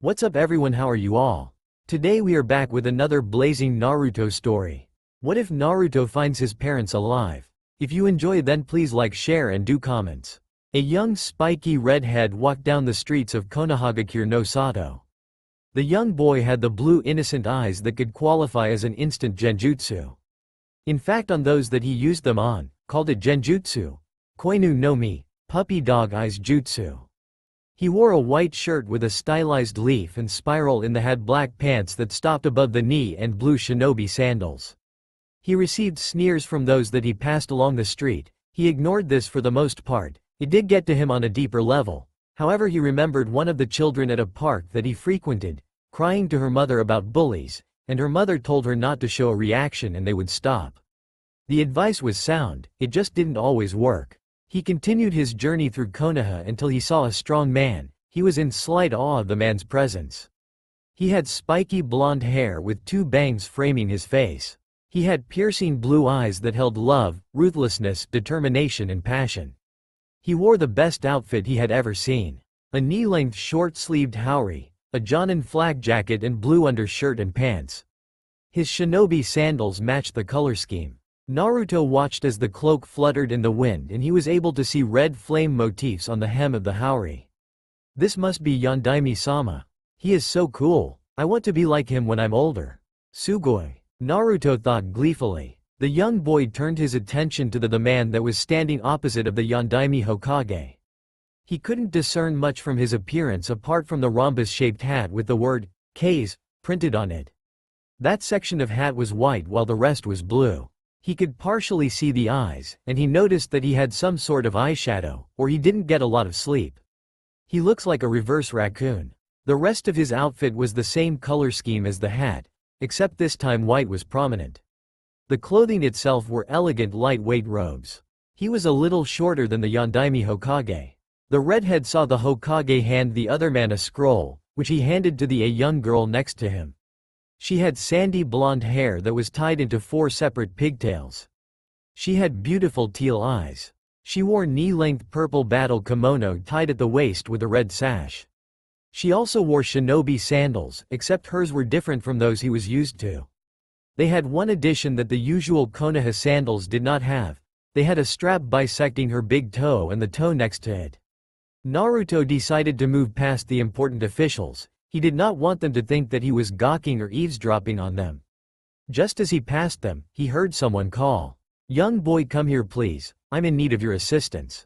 What's up everyone, how are you all? Today we are back with another blazing Naruto story. What if Naruto finds his parents alive? If you enjoy then please like, share and do comments. A young spiky redhead walked down the streets of Konohagakure no Sato. The young boy had the blue innocent eyes that could qualify as an instant genjutsu. In fact, on those that he used them on, called it genjutsu. Koinu no mi, puppy dog eyes jutsu. He wore a white shirt with a stylized leaf and spiral in the had black pants that stopped above the knee and blue shinobi sandals. He received sneers from those that he passed along the street. He ignored this for the most part. It did get to him on a deeper level. However, he remembered one of the children at a park that he frequented, crying to her mother about bullies, and her mother told her not to show a reaction and they would stop. The advice was sound, it just didn't always work. He continued his journey through Konoha until he saw a strong man. He was in slight awe of the man's presence. He had spiky blonde hair with two bangs framing his face. He had piercing blue eyes that held love, ruthlessness, determination and passion. He wore the best outfit he had ever seen. A knee-length short-sleeved haori, a Jonin flag jacket and blue undershirt and pants. His shinobi sandals matched the color scheme. Naruto watched as the cloak fluttered in the wind and he was able to see red flame motifs on the hem of the haori. This must be Yondaime-sama. He is so cool. I want to be like him when I'm older. Sugoi. Naruto thought gleefully. The young boy turned his attention to the man that was standing opposite of the Yondaime Hokage. He couldn't discern much from his appearance apart from the rhombus-shaped hat with the word, K's, printed on it. That section of hat was white while the rest was blue. He could partially see the eyes, and he noticed that he had some sort of eyeshadow, or he didn't get a lot of sleep. He looks like a reverse raccoon. The rest of his outfit was the same color scheme as the hat, except this time white was prominent. The clothing itself were elegant lightweight robes. He was a little shorter than the Yondaime Hokage. The redhead saw the Hokage hand the other man a scroll, which he handed to a young girl next to him. She had sandy blonde hair that was tied into 4 separate pigtails. She had beautiful teal eyes. She wore knee-length purple battle kimono tied at the waist with a red sash. She also wore shinobi sandals, except hers were different from those he was used to. They had one addition that the usual Konoha sandals did not have. They had a strap bisecting her big toe and the toe next to it. Naruto decided to move past the important officials. He did not want them to think that he was gawking or eavesdropping on them. Just as he passed them, he heard someone call. "Young boy, come here please, I'm in need of your assistance,"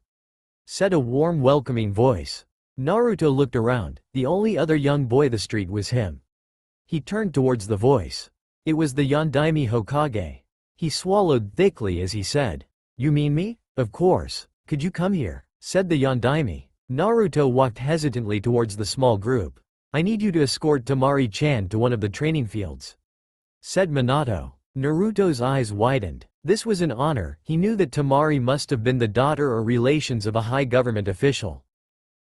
said a warm welcoming voice. Naruto looked around. The only other young boy the street was him. He turned towards the voice. It was the Yondaime Hokage. He swallowed thickly as he said, "You mean me? Of course. Could you come here?" said the Yondaime. Naruto walked hesitantly towards the small group. "I need you to escort Temari-chan to one of the training fields," said Minato. Naruto's eyes widened. This was an honor. He knew that Temari must have been the daughter or relations of a high government official.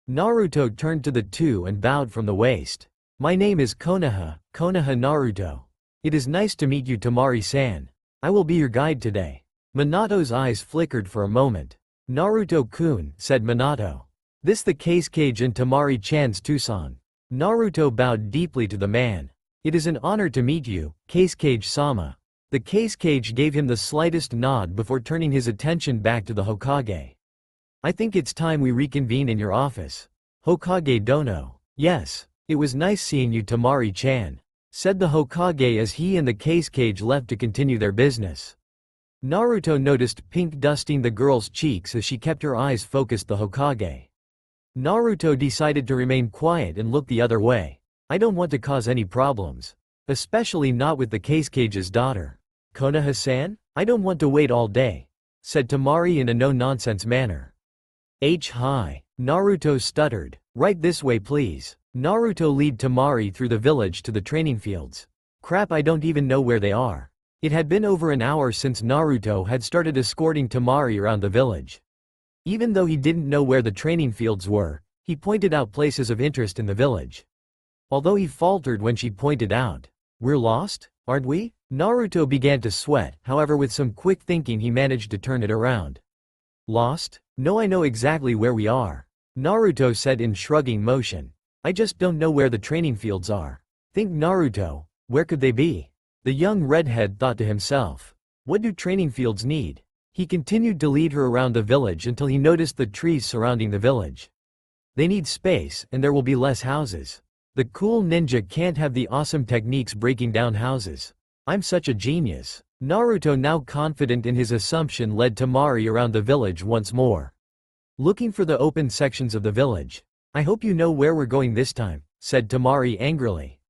Naruto turned to the two and bowed from the waist. "My name is Konoha Naruto. It is nice to meet you, Temari-san. I will be your guide today." Minato's eyes flickered for a moment. "Naruto-kun," said Minato. "This the Kage and Temari-chan's Tucson." Naruto bowed deeply to the man. "It is an honor to meet you, Kage-sama." The Kage gave him the slightest nod before turning his attention back to the Hokage. "I think it's time we reconvene in your office." "Hokage dono." "Yes. It was nice seeing you, Temari-chan," said the Hokage as he and the Kage left to continue their business. Naruto noticed pink dusting the girl's cheeks as she kept her eyes focused the Hokage. Naruto decided to remain quiet and look the other way. "I don't want to cause any problems. Especially not with the Kage's daughter." "Konoha-san? I don't want to wait all day," said Temari in a no-nonsense manner. Hi. Naruto stuttered. "Right this way please." Naruto led Temari through the village to the training fields. "Crap, I don't even know where they are." It had been over an hour since Naruto had started escorting Temari around the village. Even though he didn't know where the training fields were, he pointed out places of interest in the village. Although he faltered when she pointed out, "We're lost, aren't we?" Naruto began to sweat, however with some quick thinking he managed to turn it around. "Lost? No, I know exactly where we are," Naruto said in shrugging motion. I just don't know where the training fields are. Think Naruto, where could they be? The young redhead thought to himself. What do training fields need? He continued to lead her around the village until he noticed the trees surrounding the village. They need space, and there will be less houses. The cool ninja can't have the awesome techniques breaking down houses. I'm such a genius. Naruto, now confident in his assumption, led Temari around the village once more, looking for the open sections of the village. I hope you know where we're going this time, said Temari angrily.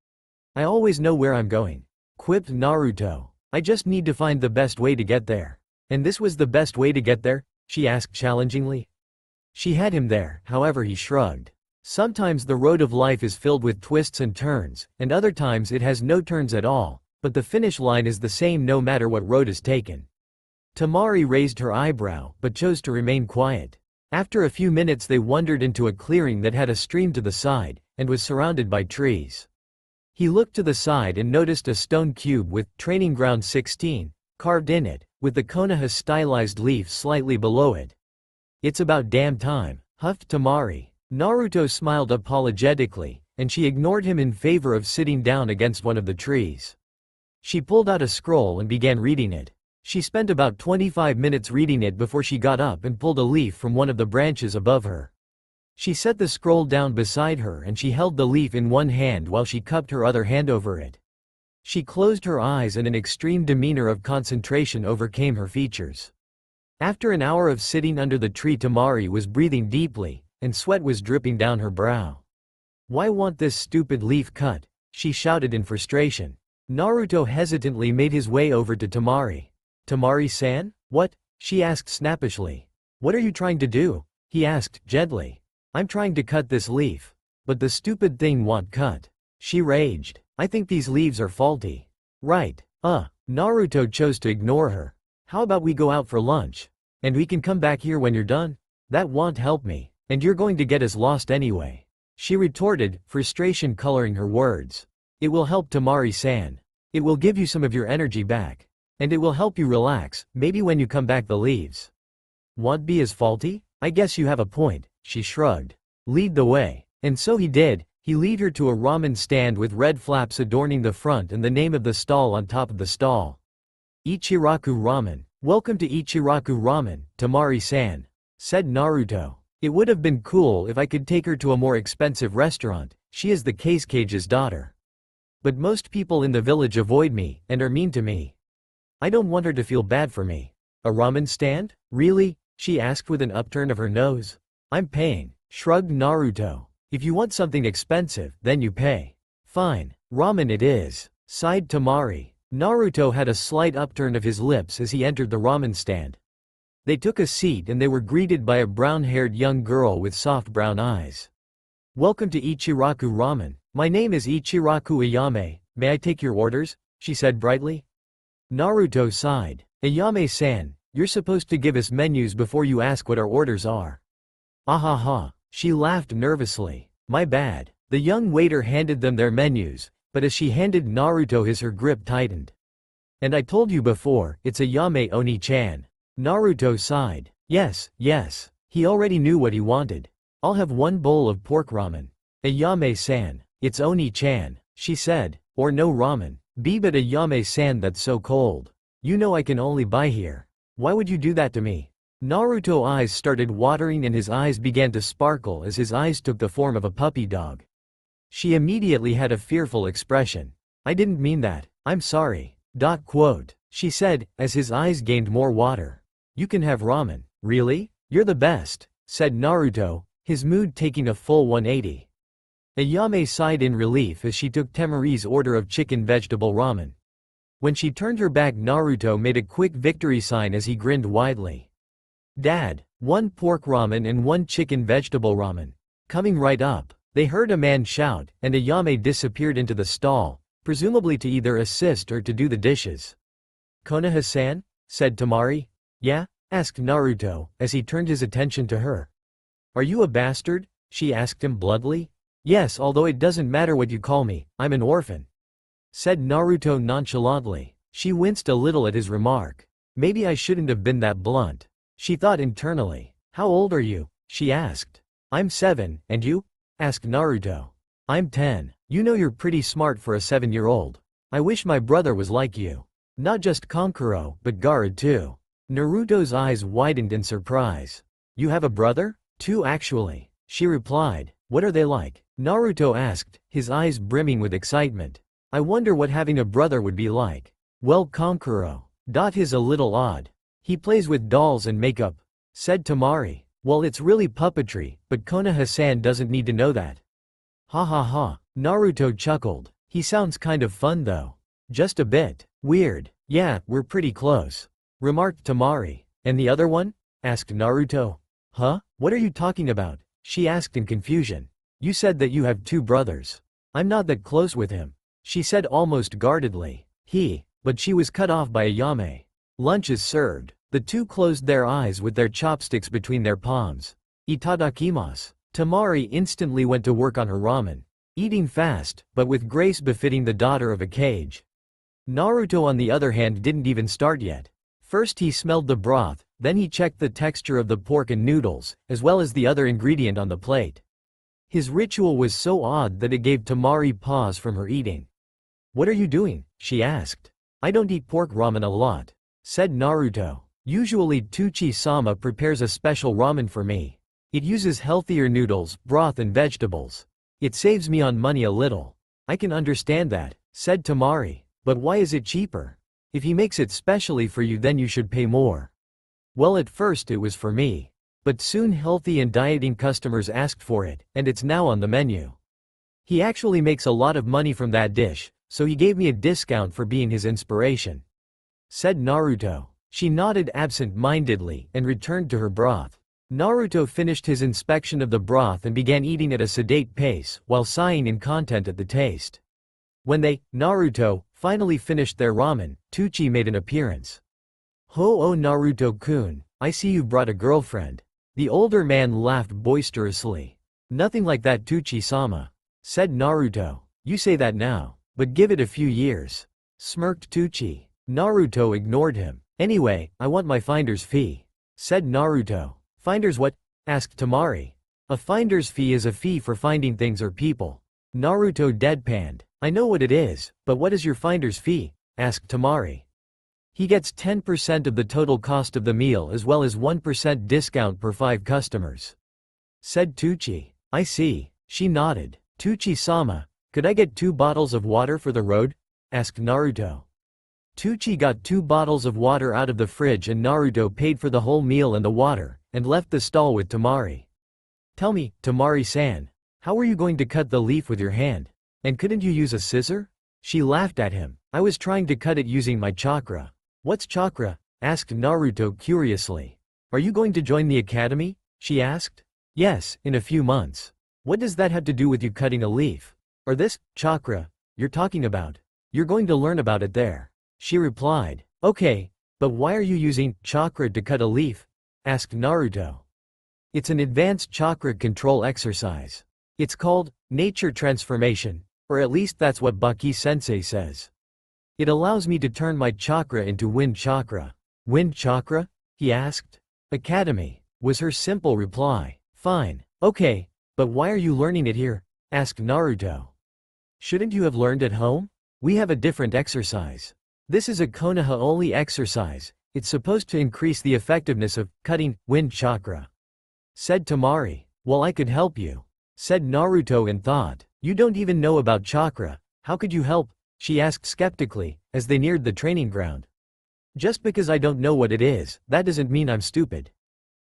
I always know where I'm going, quipped Naruto. I just need to find the best way to get there. And this was the best way to get there? She asked challengingly. She had him there, however he shrugged. Sometimes the road of life is filled with twists and turns, and other times it has no turns at all, but the finish line is the same no matter what road is taken. Temari raised her eyebrow, but chose to remain quiet. After a few minutes they wandered into a clearing that had a stream to the side, and was surrounded by trees. He looked to the side and noticed a stone cube with Training Ground 16 carved in it, with the Konoha stylized leaf slightly below it. It's about damn time, huffed Temari. Naruto smiled apologetically, and she ignored him in favor of sitting down against one of the trees. She pulled out a scroll and began reading it. She spent about 25 minutes reading it before she got up and pulled a leaf from one of the branches above her. She set the scroll down beside her and she held the leaf in one hand while she cupped her other hand over it. She closed her eyes and an extreme demeanor of concentration overcame her features. After an hour of sitting under the tree, Temari was breathing deeply, and sweat was dripping down her brow. Why want this stupid leaf cut? She shouted in frustration. Naruto hesitantly made his way over to Temari. Temari-san? What? She asked snappishly. What are you trying to do? He asked gently. I'm trying to cut this leaf. But the stupid thing won't cut. She raged. I think these leaves are faulty. Right. Naruto chose to ignore her. How about we go out for lunch? And we can come back here when you're done? That won't help me. And you're going to get us lost anyway. She retorted, frustration coloring her words. It will help, Temari-san. It will give you some of your energy back. And it will help you relax, maybe when you come back the leaves won't be as faulty? I guess you have a point, she shrugged. Lead the way. And so he did. He led her to a ramen stand with red flaps adorning the front and the name of the stall on top of the stall. Ichiraku Ramen. Welcome to Ichiraku Ramen, Temari-san, said Naruto. It would have been cool if I could take her to a more expensive restaurant. She is the Kasecage's daughter. But most people in the village avoid me and are mean to me. I don't want her to feel bad for me. A ramen stand? Really? She asked with an upturn of her nose. I'm paying, shrugged Naruto. If you want something expensive, then you pay. Fine, ramen it is, sighed Temari. Naruto had a slight upturn of his lips as he entered the ramen stand. They took a seat and they were greeted by a brown-haired young girl with soft brown eyes. Welcome to Ichiraku Ramen. My name is Ichiraku Ayame. May I take your orders? She said brightly. Naruto sighed. Ayame-san, you're supposed to give us menus before you ask what our orders are. Ahaha. She laughed nervously. My bad. The young waiter handed them their menus, but as she handed Naruto his, her grip tightened. And I told you before, it's Ayame Oni-chan. Naruto sighed. Yes. He already knew what he wanted. I'll have one bowl of pork ramen. Ayame-san. It's Oni-chan, she said. Or no ramen. But Ayame-san, that's so cold. You know I can only buy here. Why would you do that to me? Naruto's eyes started watering and his eyes began to sparkle as his eyes took the form of a puppy dog. She immediately had a fearful expression. I didn't mean that. I'm sorry. She said, as his eyes gained more water. You can have ramen. Really? You're the best, said Naruto, his mood taking a full 180. Ayame sighed in relief as she took Temari's order of chicken vegetable ramen. When she turned her back, Naruto made a quick victory sign as he grinned widely. Dad, one pork ramen and one chicken vegetable ramen. Coming right up. They heard a man shout, and Ayame disappeared into the stall, presumably to either assist or to do the dishes. Konoha-san? Said Temari. Yeah? Asked Naruto, as he turned his attention to her. Are you a bastard? She asked him bluntly. Yes, although it doesn't matter what you call me, I'm an orphan, said Naruto nonchalantly. She winced a little at his remark. Maybe I shouldn't have been that blunt, she thought internally. How old are you? She asked. I'm 7, and you? Asked Naruto. I'm 10. You know you're pretty smart for a 7-year-old. I wish my brother was like you. Not just Kankuro, but Gaara too. Naruto's eyes widened in surprise. You have a brother? 2 actually, she replied. What are they like? Naruto asked, his eyes brimming with excitement. I wonder what having a brother would be like. Well, Kankuro. Is a little odd. He plays with dolls and makeup, said Tamari. Well, it's really puppetry, but Konoha-san doesn't need to know that. Ha ha ha, Naruto chuckled. He sounds kind of fun though. Just a bit. Weird. Yeah, we're pretty close, remarked Tamari. And the other one? Asked Naruto. Huh? What are you talking about? She asked in confusion. You said that you have 2 brothers. I'm not that close with him, she said almost guardedly. But she was cut off by a Yame. Lunch is served. The 2 closed their eyes with their chopsticks between their palms. Itadakimasu. Tamari instantly went to work on her ramen, eating fast, but with grace befitting the daughter of a cage. Naruto on the other hand didn't even start yet. First he smelled the broth, then he checked the texture of the pork and noodles, as well as the other ingredient on the plate. His ritual was so odd that it gave Tamari pause from her eating. What are you doing? She asked. I don't eat pork ramen a lot, said Naruto. Usually Tsuchi-sama prepares a special ramen for me. It uses healthier noodles, broth and vegetables. It saves me on money a little. I can understand that, said Tamari. But why is it cheaper? If he makes it specially for you then you should pay more. Well, at first it was for me. But soon healthy and dieting customers asked for it, and it's now on the menu. He actually makes a lot of money from that dish, so he gave me a discount for being his inspiration, said Naruto. She nodded absent-mindedly and returned to her broth. Naruto finished his inspection of the broth and began eating at a sedate pace, while sighing in content at the taste. When they, Naruto, finally finished their ramen, Tsuchi made an appearance. Ho-oh Naruto-kun, I see you've brought a girlfriend. The older man laughed boisterously. Nothing like that, Tsuchi-sama, said Naruto. You say that now, but give it a few years, smirked Tsuchi. Naruto ignored him. Anyway, I want my finder's fee, said Naruto. Finder's what? Asked Tamari. A finder's fee is a fee for finding things or people. Naruto deadpanned. I know what it is, but what is your finder's fee? Asked Tamari. He gets 10% of the total cost of the meal as well as 1% discount per 5 customers, said Tsuchi. I see, she nodded. Tsuchi-sama, could I get 2 bottles of water for the road? Asked Naruto. Tsuchi got 2 bottles of water out of the fridge and Naruto paid for the whole meal and the water, and left the stall with Tamari. Tell me, Tamari-san, how were you going to cut the leaf with your hand? And couldn't you use a scissor? She laughed at him. I was trying to cut it using my chakra. What's chakra? Asked Naruto curiously. Are you going to join the academy? She asked. Yes, in a few months. What does that have to do with you cutting a leaf? Or this, chakra, you're talking about? You're going to learn about it there, she replied. Okay, but why are you using chakra to cut a leaf? Asked Naruto. It's an advanced chakra control exercise. It's called nature transformation, or at least that's what Baki-sensei says. It allows me to turn my chakra into wind chakra. Wind chakra? He asked. Academy, was her simple reply. Fine, okay, but why are you learning it here? Asked Naruto. Shouldn't you have learned at home? We have a different exercise. This is a Konoha-only exercise. It's supposed to increase the effectiveness of cutting wind chakra, said Tamari. Well, I could help you, said Naruto in thought. You don't even know about chakra. How could you help? She asked skeptically, as they neared the training ground. Just because I don't know what it is, that doesn't mean I'm stupid,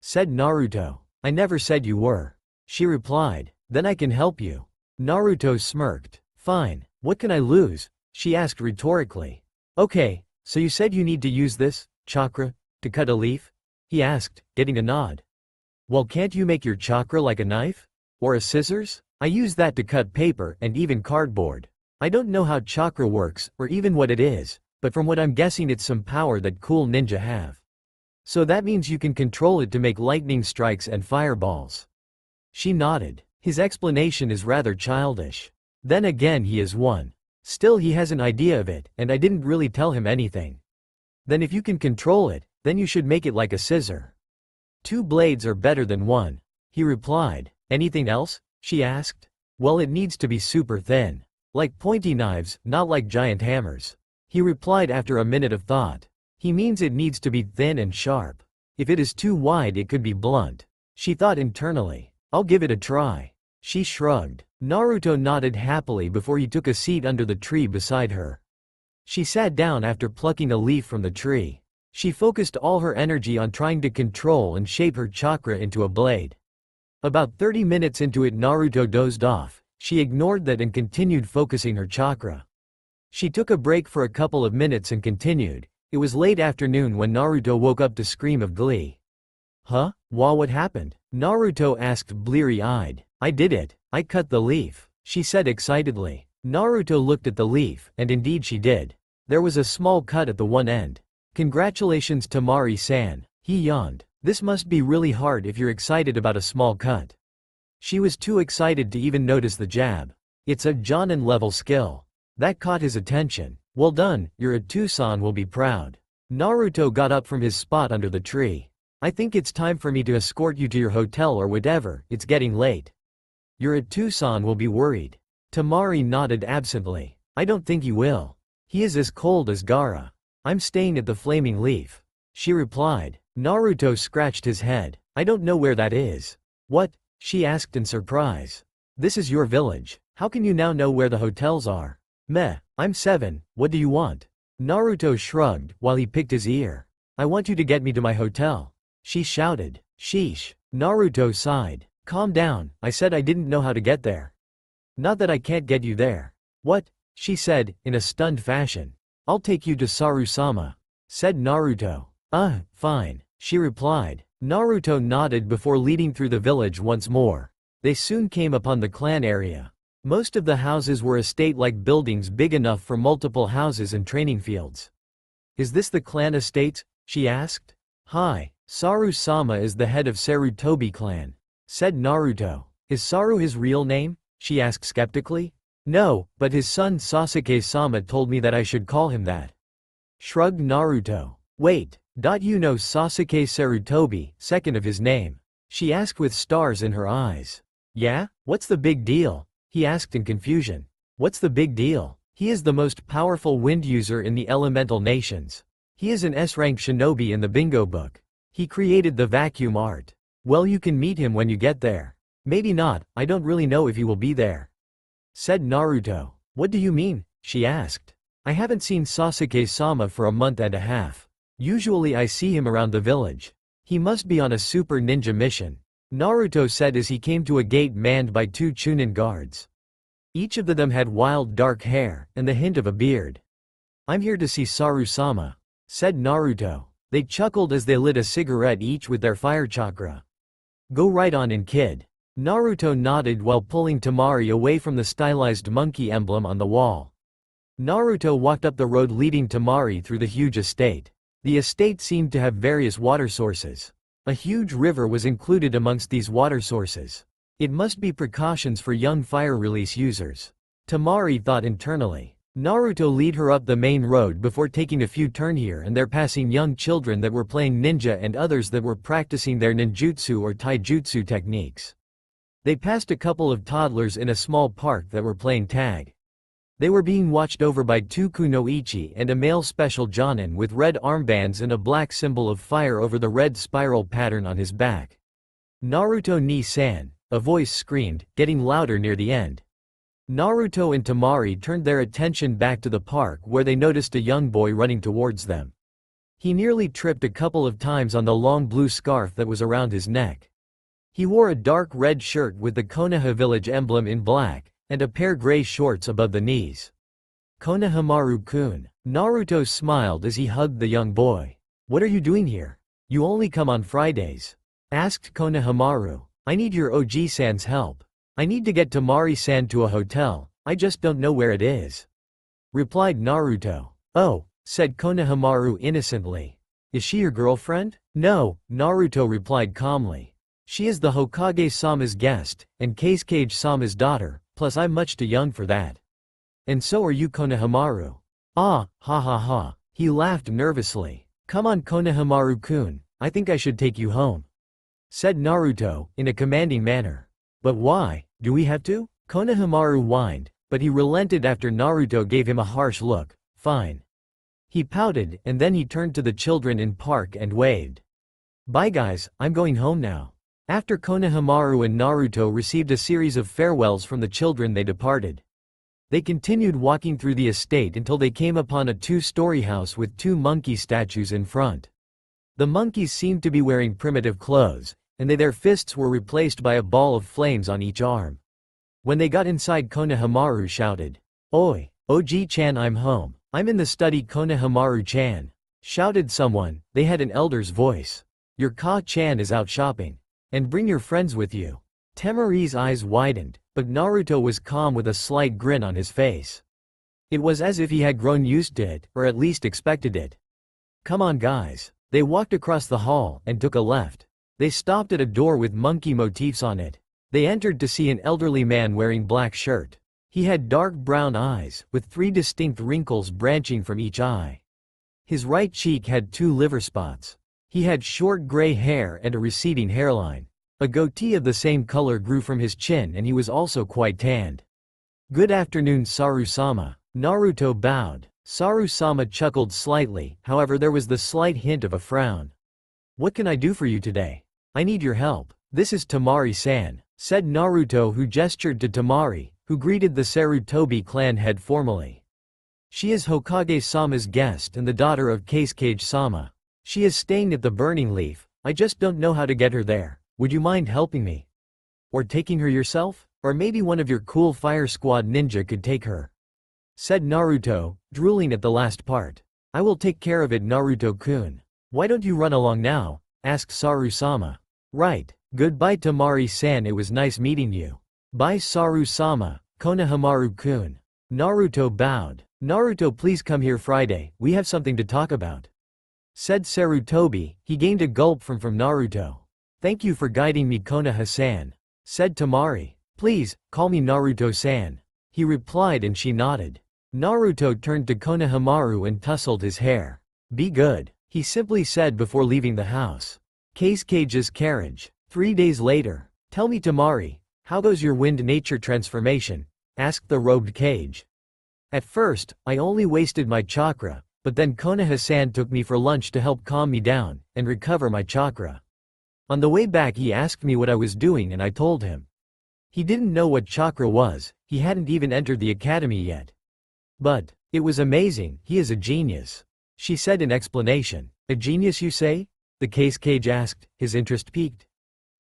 said Naruto. I never said you were, she replied. Then I can help you. Naruto smirked. Fine, what can I lose? She asked rhetorically. Okay, so you said you need to use this chakra to cut a leaf? He asked, getting a nod. Well, can't you make your chakra like a knife? Or a scissors? I use that to cut paper and even cardboard. I don't know how chakra works, or even what it is, but from what I'm guessing it's some power that cool ninja have. So that means you can control it to make lightning strikes and fireballs. She nodded. His explanation is rather childish. Then again, he is one. Still, he has an idea of it, and I didn't really tell him anything. Then if you can control it, then you should make it like a scissor. 2 blades are better than 1, he replied. Anything else? She asked. Well, it needs to be super thin. Like pointy knives, not like giant hammers. He replied after a minute of thought. He means it needs to be thin and sharp. If it is too wide it could be blunt. She thought internally. I'll give it a try. She shrugged. Naruto nodded happily before he took a seat under the tree beside her. She sat down after plucking a leaf from the tree. She focused all her energy on trying to control and shape her chakra into a blade. About 30 minutes into it Naruto dozed off. She ignored that and continued focusing her chakra. She took a break for a couple of minutes and continued. It was late afternoon when Naruto woke up to scream of glee. Huh? What happened? Naruto asked bleary-eyed. I did it. I cut the leaf, she said excitedly. Naruto looked at the leaf, and indeed she did. There was a small cut at the one end. Congratulations Temari-san, he yawned. This must be really hard if you're excited about a small cut. She was too excited to even notice the jab. It's a Jonin level skill. That caught his attention. Well done, your Atu-san will be proud. Naruto got up from his spot under the tree. I think it's time for me to escort you to your hotel or whatever, it's getting late. Your Atu-san will be worried. Temari nodded absently. I don't think he will. He is as cold as Gaara. I'm staying at the Flaming Leaf. She replied. Naruto scratched his head. I don't know where that is. What? She asked in surprise. This is your village. How can you now know where the hotels are? Meh, I'm 7, what do you want? Naruto shrugged while he picked his ear. I want you to get me to my hotel. She shouted. Sheesh. Naruto sighed. Calm down, I said I didn't know how to get there. Not that I can't get you there. What? She said, in a stunned fashion. I'll take you to Saru-sama, said Naruto. Fine, she replied. Naruto nodded before leading through the village once more. They soon came upon the clan area. Most of the houses were estate-like buildings big enough for multiple houses and training fields. Is this the clan estates? She asked. Hi, Saru-sama is the head of Sarutobi clan, said Naruto. Is Saru his real name? She asked skeptically. No, but his son Sasuke-sama told me that I should call him that. Shrugged Naruto. Wait, you know Sasuke Sarutobi, second of his name? She asked with stars in her eyes. Yeah? What's the big deal? He asked in confusion. What's the big deal? He is the most powerful wind user in the elemental nations. He is an S-rank shinobi in the bingo book. He created the vacuum art. Well, you can meet him when you get there. Maybe not, I don't really know if he will be there, said Naruto. What do you mean? She asked. I haven't seen Sasuke-sama for a month and a half. Usually I see him around the village. He must be on a super ninja mission, Naruto said as he came to a gate manned by 2 Chunin guards. Each of them had wild dark hair, and the hint of a beard. I'm here to see Saru-sama, said Naruto. They chuckled as they lit a cigarette each with their fire chakra. Go right on in, kid. Naruto nodded while pulling Temari away from the stylized monkey emblem on the wall. Naruto walked up the road leading Temari through the huge estate. The estate seemed to have various water sources. A huge river was included amongst these water sources. It must be precautions for young fire release users, Temari thought internally. Naruto lead her up the main road before taking a few turns here and there, passing young children that were playing ninja and others that were practicing their ninjutsu or taijutsu techniques. They passed a couple of toddlers in a small park that were playing tag. They were being watched over by 2 kunoichi and a male special jonin with red armbands and a black symbol of fire over the red spiral pattern on his back. Naruto ni-san, a voice screamed, getting louder near the end. Naruto and Temari turned their attention back to the park where they noticed a young boy running towards them. He nearly tripped a couple of times on the long blue scarf that was around his neck. He wore a dark red shirt with the Konoha village emblem in black, and a pair gray shorts above the knees. Konohamaru-kun. Naruto smiled as he hugged the young boy. What are you doing here? You only come on Fridays, asked Konohamaru. I need your Oji-san's help. I need to get Temari-san to a hotel, I just don't know where it is, replied Naruto. Oh, said Konohamaru innocently. Is she your girlfriend? No, Naruto replied calmly. She is the Hokage-sama's guest, and Kazekage-sama's daughter, plus I'm much too young for that. And so are you, Konohamaru. Ah, ha ha ha. He laughed nervously. Come on, Konohamaru-kun, I think I should take you home, said Naruto, in a commanding manner. But why, do we have to? Konohamaru whined, but he relented after Naruto gave him a harsh look. Fine. He pouted, and then he turned to the children in park and waved. Bye guys, I'm going home now. After Konohamaru and Naruto received a series of farewells from the children, they departed. They continued walking through the estate until they came upon a two-story house with two monkey statues in front. The monkeys seemed to be wearing primitive clothes, and their fists were replaced by a ball of flames on each arm. When they got inside, Konohamaru shouted, "Oi, OG-chan, I'm home. I'm in the study." "Konohamaru-chan," shouted someone. They had an elder's voice. "Your Ka-chan is out shopping. And bring your friends with you." Temari's eyes widened, but Naruto was calm with a slight grin on his face. It was as if he had grown used to it, or at least expected it. "Come on guys." They walked across the hall and took a left. They stopped at a door with monkey motifs on it. They entered to see an elderly man wearing black shirt. He had dark brown eyes, with 3 distinct wrinkles branching from each eye. His right cheek had 2 liver spots. He had short gray hair and a receding hairline. A goatee of the same color grew from his chin, and he was also quite tanned. "Good afternoon, Saru-sama." Naruto bowed. Saru-sama chuckled slightly, however there was the slight hint of a frown. "What can I do for you today? I need your help." "This is Temari-san," said Naruto, who gestured to Temari, who greeted the Sarutobi clan head formally. "She is Hokage-sama's guest and the daughter of Kasuke-sama. She is staying at the Burning Leaf. I just don't know how to get her there. Would you mind helping me? Or taking her yourself? Or maybe one of your cool Fire Squad ninja could take her," said Naruto, drooling at the last part. "I will take care of it, Naruto-kun. Why don't you run along now?" asked Saru-sama. "Right. Goodbye Temari-san, it was nice meeting you." "Bye Saru-sama, Konohamaru-kun." Naruto bowed. "Naruto, please come here Friday, we have something to talk about," said Sarutobi. He gained a gulp from Naruto. "Thank you for guiding me, Konoha-san," said Temari. "Please, call me Naruto-san," he replied, and she nodded. Naruto turned to Konohamaru and tousled his hair. "Be good," he simply said before leaving the house. Kasuke's carriage. 3 days later. "Tell me, Temari, how goes your wind nature transformation?" asked the robed Kage. "At first, I only wasted my chakra, but then Konoha-san took me for lunch to help calm me down and recover my chakra. On the way back he asked me what I was doing and I told him. He didn't know what chakra was, he hadn't even entered the academy yet. But it was amazing, he is a genius," she said in explanation. "A genius, you say?" the Kage asked, his interest piqued.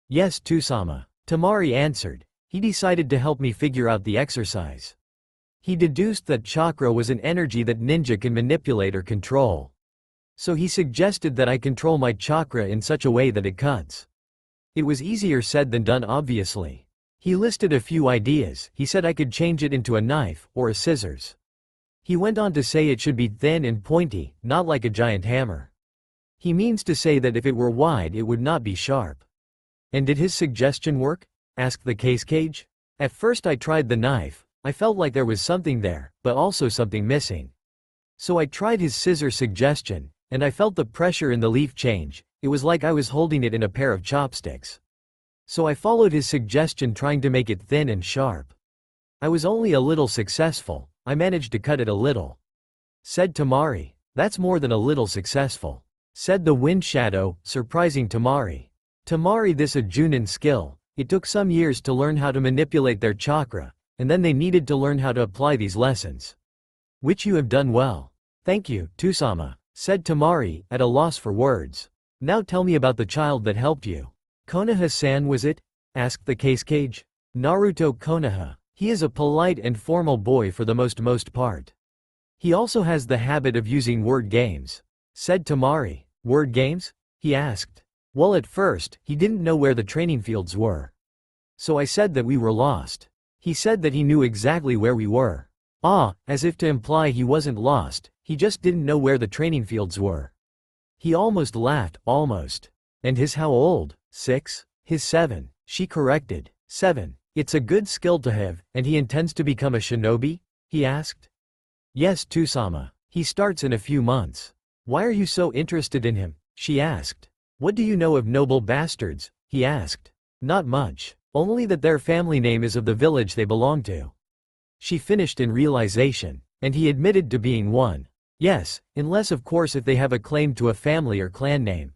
"Yes, Tusama," Temari answered. "He decided to help me figure out the exercise. He deduced that chakra was an energy that ninja can manipulate or control. So he suggested that I control my chakra in such a way that it cuts. It was easier said than done, obviously. He listed a few ideas. He said I could change it into a knife or a scissors. He went on to say it should be thin and pointy, not like a giant hammer. He means to say that if it were wide it would not be sharp." "And did his suggestion work?" asked the Kage. "At first I tried the knife. I felt like there was something there, but also something missing. So I tried his scissor suggestion, and I felt the pressure in the leaf change. It was like I was holding it in a pair of chopsticks. So I followed his suggestion, trying to make it thin and sharp. I was only a little successful. I managed to cut it a little," said Temari. "That's more than a little successful," said the wind shadow, surprising Temari. "Temari, this a Junin skill. It took some years to learn how to manipulate their chakra, and then they needed to learn how to apply these lessons. Which you have done well. Thank you, Tusama," said Temari, at a loss for words. "Now tell me about the child that helped you." "Konoha-san, was it?" asked the Kage. "Naruto Konoha. He is a polite and formal boy for the most part. He also has the habit of using word games," said Temari. "Word games?" he asked. "Well, at first, he didn't know where the training fields were. So I said that we were lost. He said that he knew exactly where we were. As if to imply he wasn't lost, he just didn't know where the training fields were." He almost laughed, almost. "And his how old? 6? His 7, she corrected. 7. It's a good skill to have, and he intends to become a shinobi?" he asked. "Yes, Tusama. He starts in a few months." "Why are you so interested in him?" she asked. "What do you know of noble bastards?" he asked. "Not much. Only that their family name is of the village they belong to. She finished in realization, and he admitted to being one. Yes, unless of course if they have a claim to a family or clan name.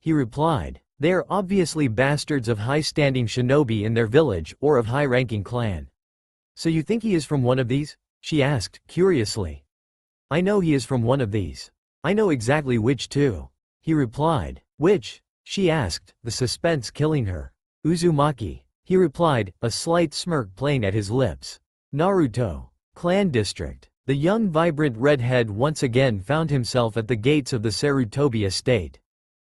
He replied, they are obviously bastards of high-standing shinobi in their village or of high-ranking clan. So you think he is from one of these? She asked, curiously. I know he is from one of these. I know exactly which too. He replied. Which? She asked, the suspense killing her. Uzumaki. He replied, a slight smirk playing at his lips. Naruto. Clan District. The young vibrant redhead once again found himself at the gates of the Sarutobi estate.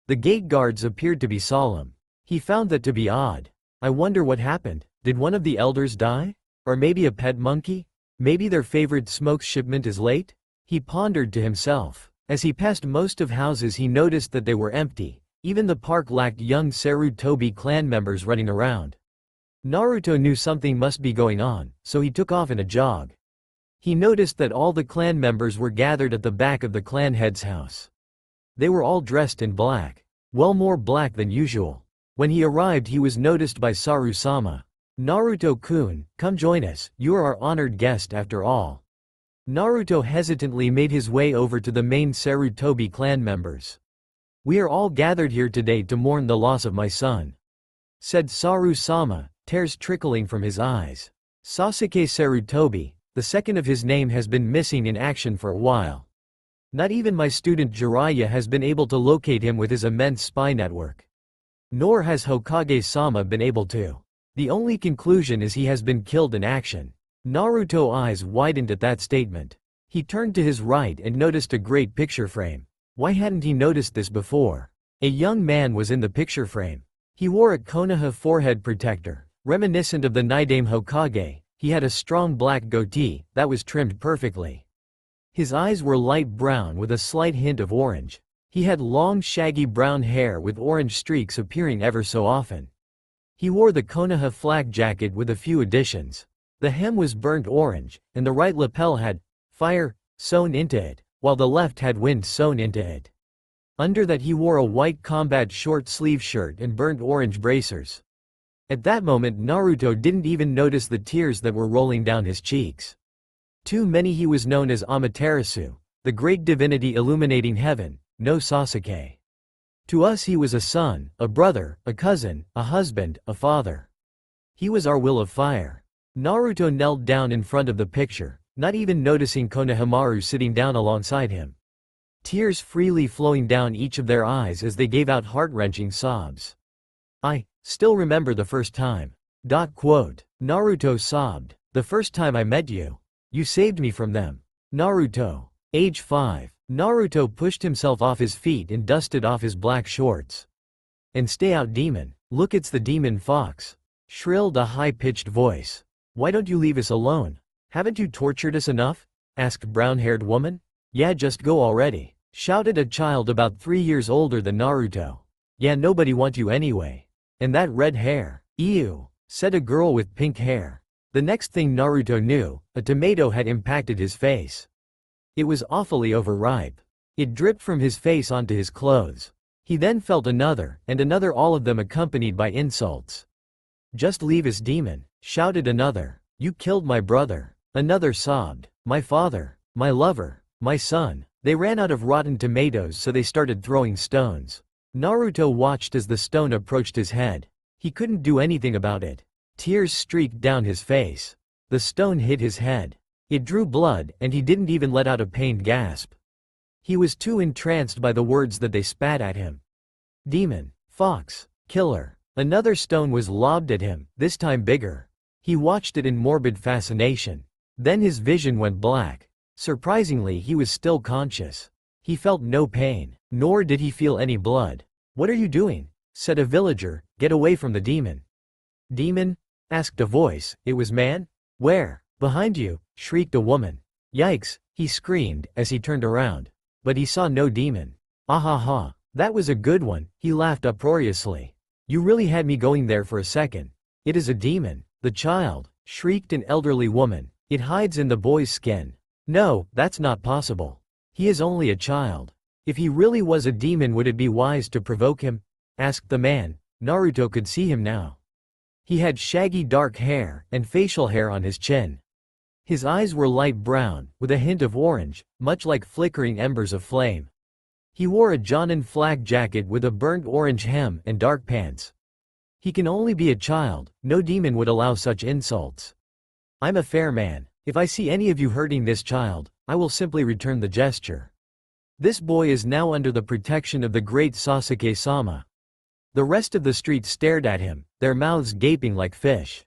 The gate guards appeared to be solemn. He found that to be odd. I wonder what happened. Did one of the elders die? Or maybe a pet monkey? Maybe their favorite smokes shipment is late? He pondered to himself. As he passed most of houses he noticed that they were empty. Even the park lacked young Sarutobi clan members running around. Naruto knew something must be going on, so he took off in a jog. He noticed that all the clan members were gathered at the back of the clan head's house. They were all dressed in black. Well, more black than usual. When he arrived he was noticed by Saru-sama. Naruto-kun, come join us, you are our honored guest after all. Naruto hesitantly made his way over to the main Sarutobi clan members. We are all gathered here today to mourn the loss of my son, said Saru-sama, tears trickling from his eyes. Sasuke Sarutobi, the second of his name, has been missing in action for a while. Not even my student Jiraiya has been able to locate him with his immense spy network. Nor has Hokage-sama been able to. The only conclusion is he has been killed in action. Naruto's eyes widened at that statement. He turned to his right and noticed a great picture frame. Why hadn't he noticed this before? A young man was in the picture frame. He wore a Konoha forehead protector, reminiscent of the Nidaime Hokage. He had a strong black goatee that was trimmed perfectly. His eyes were light brown with a slight hint of orange. He had long shaggy brown hair with orange streaks appearing ever so often. He wore the Konoha flak jacket with a few additions. The hem was burnt orange, and the right lapel had fire sewn into it, while the left had wind sewn into it. Under that he wore a white combat short-sleeve shirt and burnt orange bracers. At that moment Naruto didn't even notice the tears that were rolling down his cheeks. To many he was known as Amaterasu, the great divinity illuminating heaven, no Sasuke. To us he was a son, a brother, a cousin, a husband, a father. He was our will of fire. Naruto knelt down in front of the picture, not even noticing Konohamaru sitting down alongside him. Tears freely flowing down each of their eyes as they gave out heart-wrenching sobs. I still remember the first time. Naruto sobbed. The first time I met you. You saved me from them. Naruto. Age 5. Naruto pushed himself off his feet and dusted off his black shorts. And stay out, demon. Look, it's the demon fox. Shrilled a high-pitched voice. Why don't you leave us alone? Haven't you tortured us enough? Asked brown-haired woman. Yeah, just go already. Shouted a child about 3 years older than Naruto. Yeah, nobody want you anyway. And that red hair. Ew, said a girl with pink hair. The next thing Naruto knew, a tomato had impacted his face. It was awfully overripe. It dripped from his face onto his clothes. He then felt another, and another, all of them accompanied by insults. Just leave us, demon, shouted another. You killed my brother. Another sobbed. My father, my lover, my son. They ran out of rotten tomatoes, so they started throwing stones. Naruto watched as the stone approached his head. He couldn't do anything about it. Tears streaked down his face. The stone hit his head. It drew blood, and he didn't even let out a pained gasp. He was too entranced by the words that they spat at him. Demon, fox, killer. Another stone was lobbed at him, this time bigger. He watched it in morbid fascination. Then his vision went black. Surprisingly, he was still conscious. He felt no pain, nor did he feel any blood. What are you doing? Said a villager. Get away from the demon. Demon? Asked a voice. It was man? Where? Behind you, shrieked a woman. Yikes, he screamed as he turned around. But he saw no demon. Ah ha ha, that was a good one, he laughed uproariously. You really had me going there for a second. It is a demon. The child, shrieked an elderly woman. It hides in the boy's skin. No, that's not possible. He is only a child. If he really was a demon, would it be wise to provoke him? Asked the man. Naruto could see him now. He had shaggy dark hair and facial hair on his chin. His eyes were light brown, with a hint of orange, much like flickering embers of flame. He wore a Jonin flak jacket with a burnt orange hem and dark pants. He can only be a child, no demon would allow such insults. I'm a fair man. If I see any of you hurting this child, I will simply return the gesture. This boy is now under the protection of the great Sasuke-sama. The rest of the street stared at him, their mouths gaping like fish.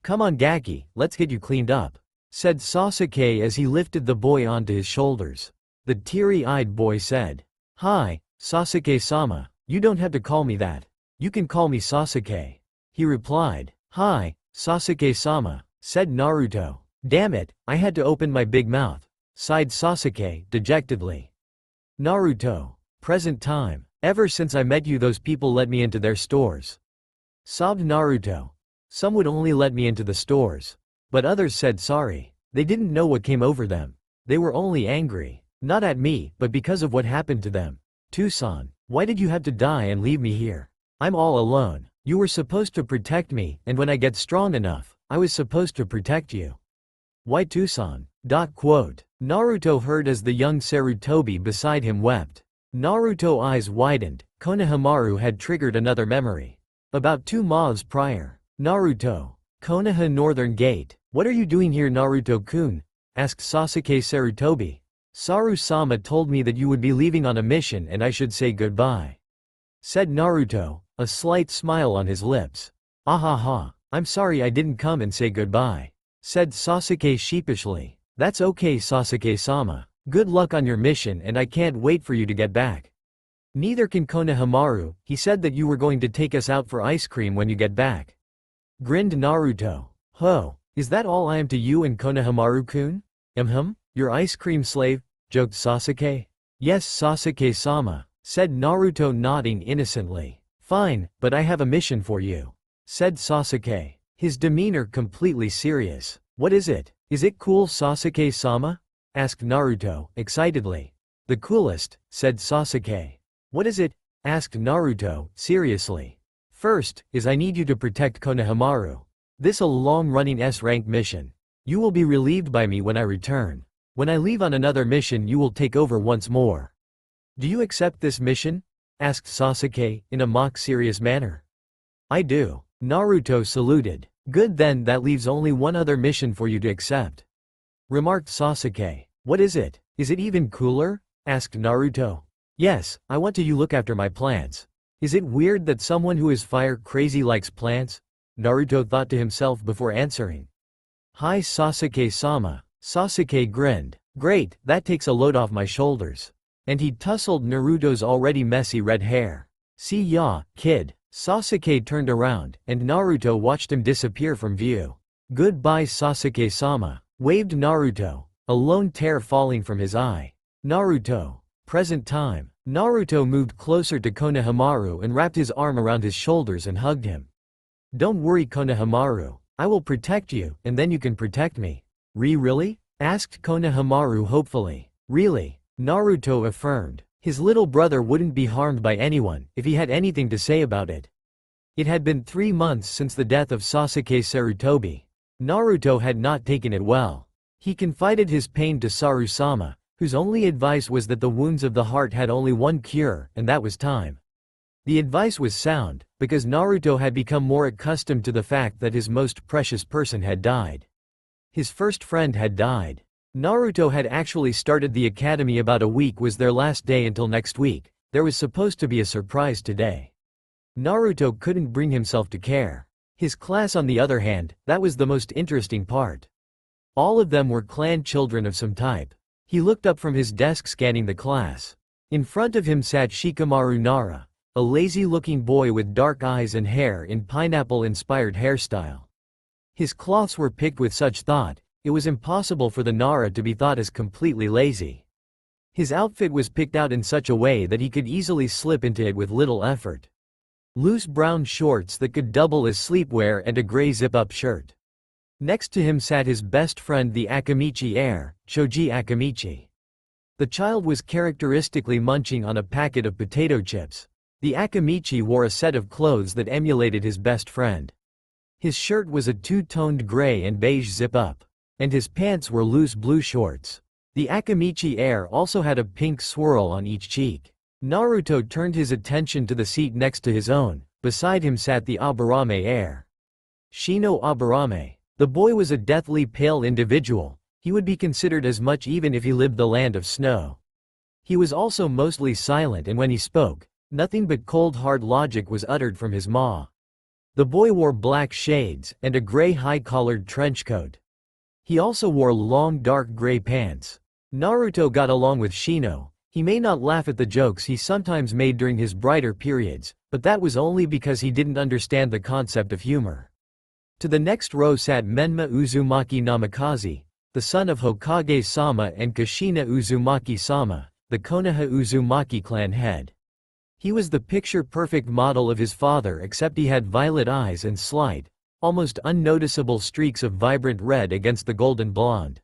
Come on Gaki, let's get you cleaned up, said Sasuke as he lifted the boy onto his shoulders. The teary-eyed boy said, Hi, Sasuke-sama, you don't have to call me that. You can call me Sasuke. He replied. Hi, Sasuke-sama, said Naruto. Damn it, I had to open my big mouth, sighed Sasuke, dejectedly. Naruto. Present time. Ever since I met you those people let me into their stores. Sobbed Naruto. Some would only let me into the stores. But others said sorry. They didn't know what came over them. They were only angry. Not at me, but because of what happened to them. Tucson, why did you have to die and leave me here? I'm all alone. You were supposed to protect me, and when I get strong enough, I was supposed to protect you. Why Tucson? Naruto heard as the young Sarutobi beside him wept. Naruto eyes widened. Konohamaru had triggered another memory. About 2 months prior. Naruto. Konoha Northern Gate. What are you doing here Naruto-kun? Asked Sasuke Sarutobi. Saru-sama told me that you would be leaving on a mission and I should say goodbye. Said Naruto, a slight smile on his lips. Ahaha, I'm sorry I didn't come and say goodbye. Said Sasuke sheepishly. That's okay Sasuke-sama. Good luck on your mission and I can't wait for you to get back. Neither can Konohamaru, he said that you were going to take us out for ice cream when you get back. Grinned Naruto. Ho, is that all I am to you and Konohamaru-kun? Your ice cream slave? Joked Sasuke. Yes Sasuke-sama, said Naruto nodding innocently. Fine, but I have a mission for you. Said Sasuke, his demeanor completely serious. What is it? Is it cool Sasuke-sama? Asked Naruto, excitedly. The coolest, said Sasuke. What is it? Asked Naruto, seriously. First, is I need you to protect Konohamaru. This a long-running S-rank mission. You will be relieved by me when I return. When I leave on another mission you will take over once more. Do you accept this mission? Asked Sasuke, in a mock-serious manner. I do. Naruto saluted. Good then that leaves only one other mission for you to accept. Remarked Sasuke. What is it? Is it even cooler? Asked Naruto. Yes, I want you to look after my plants. Is it weird that someone who is fire crazy likes plants? Naruto thought to himself before answering. Hi Sasuke-sama. Sasuke grinned. Great, that takes a load off my shoulders. And he tousled Naruto's already messy red hair. See ya, kid. Sasuke turned around, and Naruto watched him disappear from view. Goodbye Sasuke-sama, waved Naruto, a lone tear falling from his eye. Naruto. Present time. Naruto moved closer to Konohamaru and wrapped his arm around his shoulders and hugged him. Don't worry Konohamaru, I will protect you, and then you can protect me. Really? Asked Konohamaru hopefully. Really? Naruto affirmed. His little brother wouldn't be harmed by anyone if he had anything to say about it. It had been 3 months since the death of Sasuke Sarutobi. Naruto had not taken it well. He confided his pain to Saru-sama, whose only advice was that the wounds of the heart had only one cure, and that was time. The advice was sound, because Naruto had become more accustomed to the fact that his most precious person had died. His first friend had died. Naruto had actually started the academy about a week was their last day until next week. There was supposed to be a surprise today. Naruto couldn't bring himself to care. His class on the other hand, that was the most interesting part. All of them were clan children of some type. He looked up from his desk scanning the class. In front of him sat Shikamaru Nara, a lazy-looking boy with dark eyes and hair in pineapple-inspired hairstyle. His cloths were picked with such thought, it was impossible for the Nara to be thought as completely lazy. His outfit was picked out in such a way that he could easily slip into it with little effort. Loose brown shorts that could double as sleepwear and a gray zip-up shirt. Next to him sat his best friend the Akamichi heir, Choji Akamichi. The child was characteristically munching on a packet of potato chips. The Akamichi wore a set of clothes that emulated his best friend. His shirt was a two-toned gray and beige zip-up, and his pants were loose blue shorts. The Akamichi heir also had a pink swirl on each cheek. Naruto turned his attention to the seat next to his own. Beside him sat the Aburame heir, Shino Aburame. The boy was a deathly pale individual. He would be considered as much even if he lived the land of snow. He was also mostly silent, and when he spoke, nothing but cold hard logic was uttered from his maw. The boy wore black shades, and a gray high-collared trench coat. He also wore long dark gray pants. Naruto got along with Shino. He may not laugh at the jokes he sometimes made during his brighter periods, but that was only because he didn't understand the concept of humor. To the next row sat Menma Uzumaki Namikaze, the son of Hokage-sama and Kushina Uzumaki-sama, the Konoha Uzumaki clan head. He was the picture-perfect model of his father, except he had violet eyes and slight, almost unnoticeable streaks of vibrant red against the golden blonde.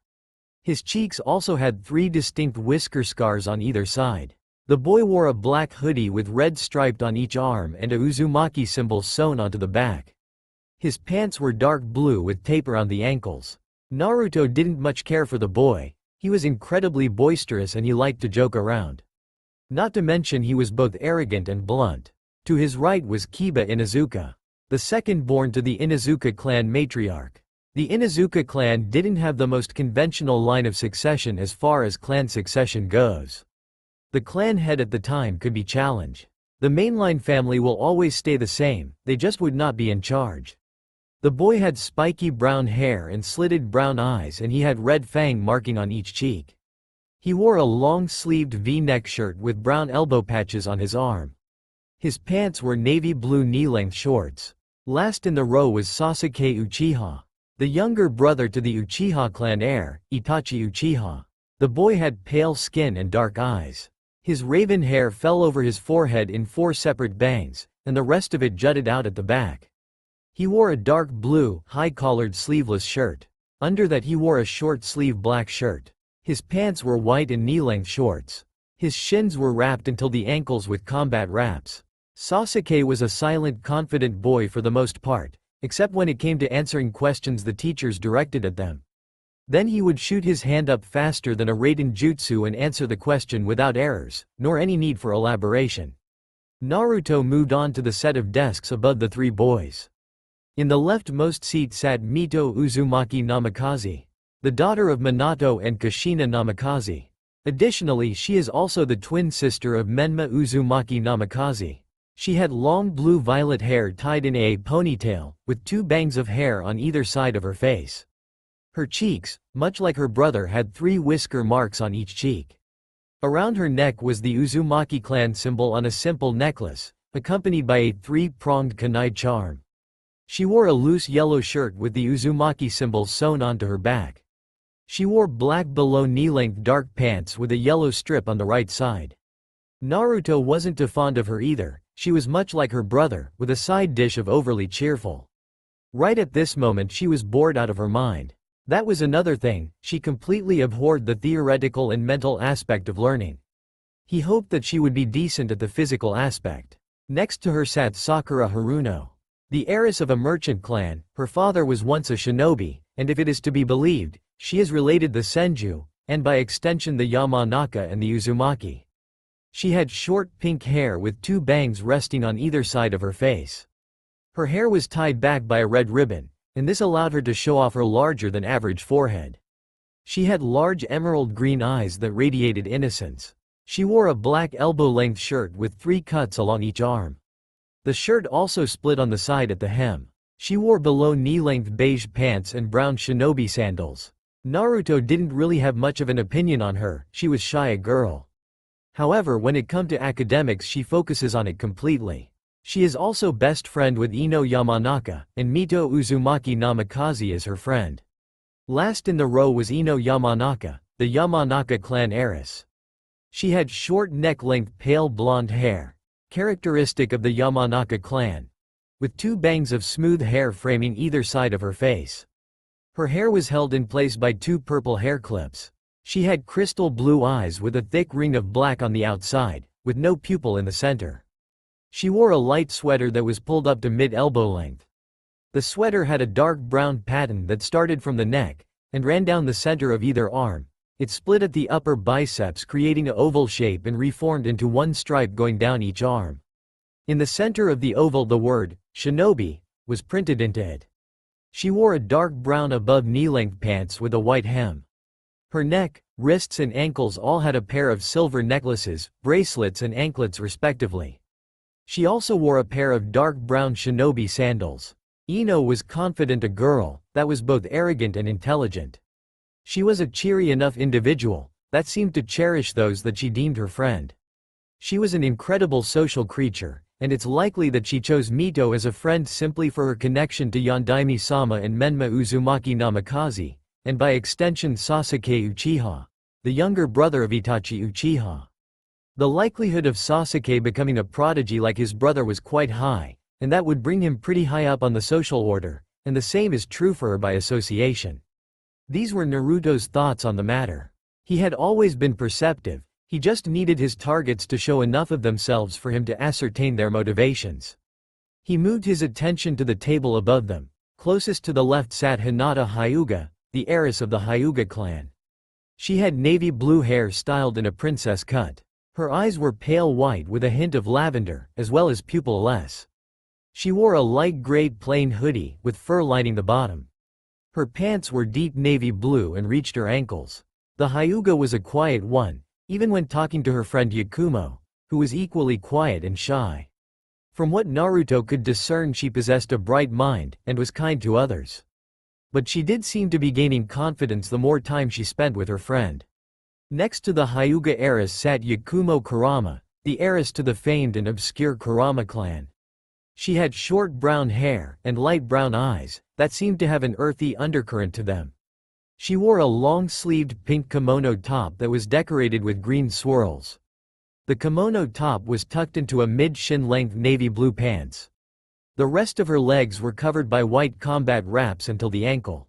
His cheeks also had 3 distinct whisker scars on either side. The boy wore a black hoodie with red striped on each arm and a Uzumaki symbol sewn onto the back. His pants were dark blue with tape around the ankles. Naruto didn't much care for the boy. He was incredibly boisterous and he liked to joke around. Not to mention he was both arrogant and blunt. To his right was Kiba Inuzuka, the second born to the Inuzuka clan matriarch. The Inuzuka clan didn't have the most conventional line of succession as far as clan succession goes. The clan head at the time could be challenged. The mainline family will always stay the same, they just would not be in charge. The boy had spiky brown hair and slitted brown eyes, and he had red fang marking on each cheek. He wore a long-sleeved V-neck shirt with brown elbow patches on his arm. His pants were navy blue knee-length shorts. Last in the row was Sasuke Uchiha, the younger brother to the Uchiha clan heir, Itachi Uchiha. The boy had pale skin and dark eyes. His raven hair fell over his forehead in 4 separate bangs, and the rest of it jutted out at the back. He wore a dark blue, high-collared sleeveless shirt. Under that he wore a short-sleeved black shirt. His pants were white and knee-length shorts. His shins were wrapped until the ankles with combat wraps. Sasuke was a silent, confident boy for the most part, except when it came to answering questions the teachers directed at them. Then he would shoot his hand up faster than a Raiden jutsu and answer the question without errors, nor any need for elaboration. Naruto moved on to the set of desks above the 3 boys. In the leftmost seat sat Mito Uzumaki Namikaze, the daughter of Minato and Kushina Namikaze. Additionally, she is also the twin sister of Menma Uzumaki Namikaze. She had long blue-violet hair tied in a ponytail, with 2 bangs of hair on either side of her face. Her cheeks, much like her brother, had 3 whisker marks on each cheek. Around her neck was the Uzumaki clan symbol on a simple necklace, accompanied by a 3-pronged kunai charm. She wore a loose yellow shirt with the Uzumaki symbol sewn onto her back. She wore black below knee-length dark pants with a yellow strip on the right side. Naruto wasn't too fond of her either. She was much like her brother, with a side dish of overly cheerful. Right at this moment she was bored out of her mind. That was another thing, she completely abhorred the theoretical and mental aspect of learning. He hoped that she would be decent at the physical aspect. Next to her sat Sakura Haruno, the heiress of a merchant clan. Her father was once a shinobi, and if it is to be believed, she is related the Senju, and by extension the Yamanaka and the Uzumaki. She had short pink hair with 2 bangs resting on either side of her face. Her hair was tied back by a red ribbon, and this allowed her to show off her larger-than-average forehead. She had large emerald green eyes that radiated innocence. She wore a black elbow-length shirt with 3 cuts along each arm. The shirt also split on the side at the hem. She wore below knee-length beige pants and brown shinobi sandals. Naruto didn't really have much of an opinion on her. She was shy a girl. However, when it comes to academics she focuses on it completely. She is also best friend with Ino Yamanaka, and Mito Uzumaki Namikaze is her friend. Last in the row was Ino Yamanaka, the Yamanaka clan heiress. She had short neck-length pale blonde hair, characteristic of the Yamanaka clan, with 2 bangs of smooth hair framing either side of her face. Her hair was held in place by 2 purple hair clips. She had crystal blue eyes with a thick ring of black on the outside, with no pupil in the center. She wore a light sweater that was pulled up to mid-elbow length. The sweater had a dark brown pattern that started from the neck and ran down the center of either arm. It split at the upper biceps, creating an oval shape, and reformed into one stripe going down each arm. In the center of the oval, the word shinobi was printed into it. She wore a dark brown above knee-length pants with a white hem. Her neck, wrists and ankles all had a pair of silver necklaces, bracelets and anklets respectively. She also wore a pair of dark brown shinobi sandals. Ino was confident, a girl that was both arrogant and intelligent. She was a cheery enough individual that seemed to cherish those that she deemed her friend. She was an incredible social creature, and it's likely that she chose Mito as a friend simply for her connection to Yondaime-sama and Menma Uzumaki Namikaze, and by extension Sasuke Uchiha, the younger brother of Itachi Uchiha. The likelihood of Sasuke becoming a prodigy like his brother was quite high, and that would bring him pretty high up on the social order, and the same is true for her by association. These were Naruto's thoughts on the matter. He had always been perceptive, he just needed his targets to show enough of themselves for him to ascertain their motivations. He moved his attention to the table above them. Closest to the left sat Hinata Hyuga, the heiress of the Hyuga clan. She had navy blue hair styled in a princess cut. Her eyes were pale white with a hint of lavender, as well as pupilless. She wore a light gray plain hoodie, with fur lining the bottom. Her pants were deep navy blue and reached her ankles. The Hyuga was a quiet one, even when talking to her friend Yakumo, who was equally quiet and shy. From what Naruto could discern, she possessed a bright mind and was kind to others. But she did seem to be gaining confidence the more time she spent with her friend. Next to the Hyuga heiress sat Yakumo Kurama, the heiress to the famed and obscure Kurama clan. She had short brown hair and light brown eyes that seemed to have an earthy undercurrent to them. She wore a long-sleeved pink kimono top that was decorated with green swirls. The kimono top was tucked into a mid-shin length navy blue pants. The rest of her legs were covered by white combat wraps until the ankle.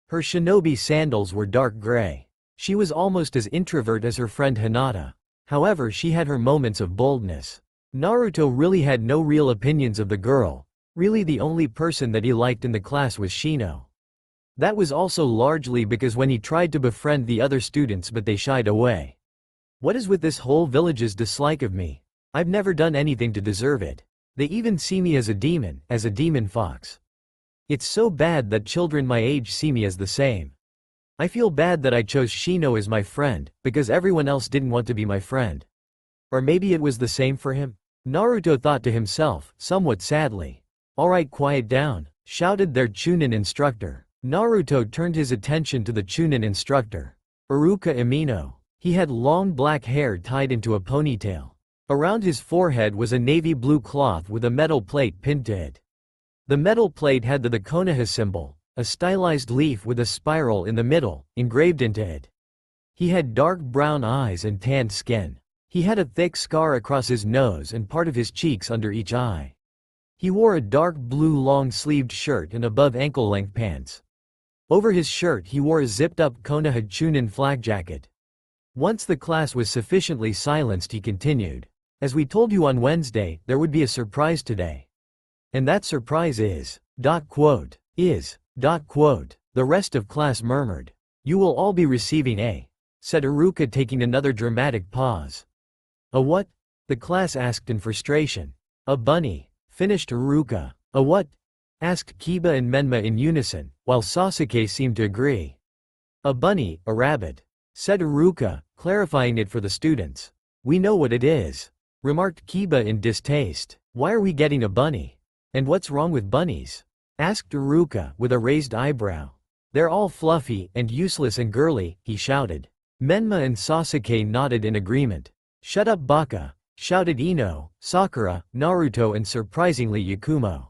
Her shinobi sandals were dark gray. She was almost as introvert as her friend Hinata. However, she had her moments of boldness. Naruto really had no real opinions of the girl. Really, the only person that he liked in the class was Shino. That was also largely because when he tried to befriend the other students, but they shied away. What is with this whole village's dislike of me? I've never done anything to deserve it. They even see me as a demon fox. It's so bad that children my age see me as the same. I feel bad that I chose Shino as my friend, because everyone else didn't want to be my friend. Or maybe it was the same for him? Naruto thought to himself, somewhat sadly. Alright, quiet down, shouted their Chunin instructor. Naruto turned his attention to the Chunin instructor, Iruka Amino. He had long black hair tied into a ponytail. Around his forehead was a navy blue cloth with a metal plate pinned to it. The metal plate had the Konoha symbol, a stylized leaf with a spiral in the middle, engraved into it. He had dark brown eyes and tanned skin. He had a thick scar across his nose and part of his cheeks under each eye. He wore a dark blue long-sleeved shirt and above ankle-length pants. Over his shirt he wore a zipped-up Konoha Chunin flak jacket. Once the class was sufficiently silenced, he continued. As we told you on Wednesday, there would be a surprise today. And that surprise is, The rest of class murmured. You will all be receiving a, said Iruka, taking another dramatic pause. A what? The class asked in frustration. A bunny, finished Iruka. A what? Asked Kiba and Menma in unison, while Sasuke seemed to agree. A bunny, a rabbit, said Iruka, clarifying it for the students. We know what it is, remarked Kiba in distaste. Why are we getting a bunny? And what's wrong with bunnies? Asked Iruka with a raised eyebrow. They're all fluffy and useless and girly, he shouted. Menma and Sasuke nodded in agreement. Shut up, Baka, shouted Ino, Sakura, Naruto and surprisingly Yakumo.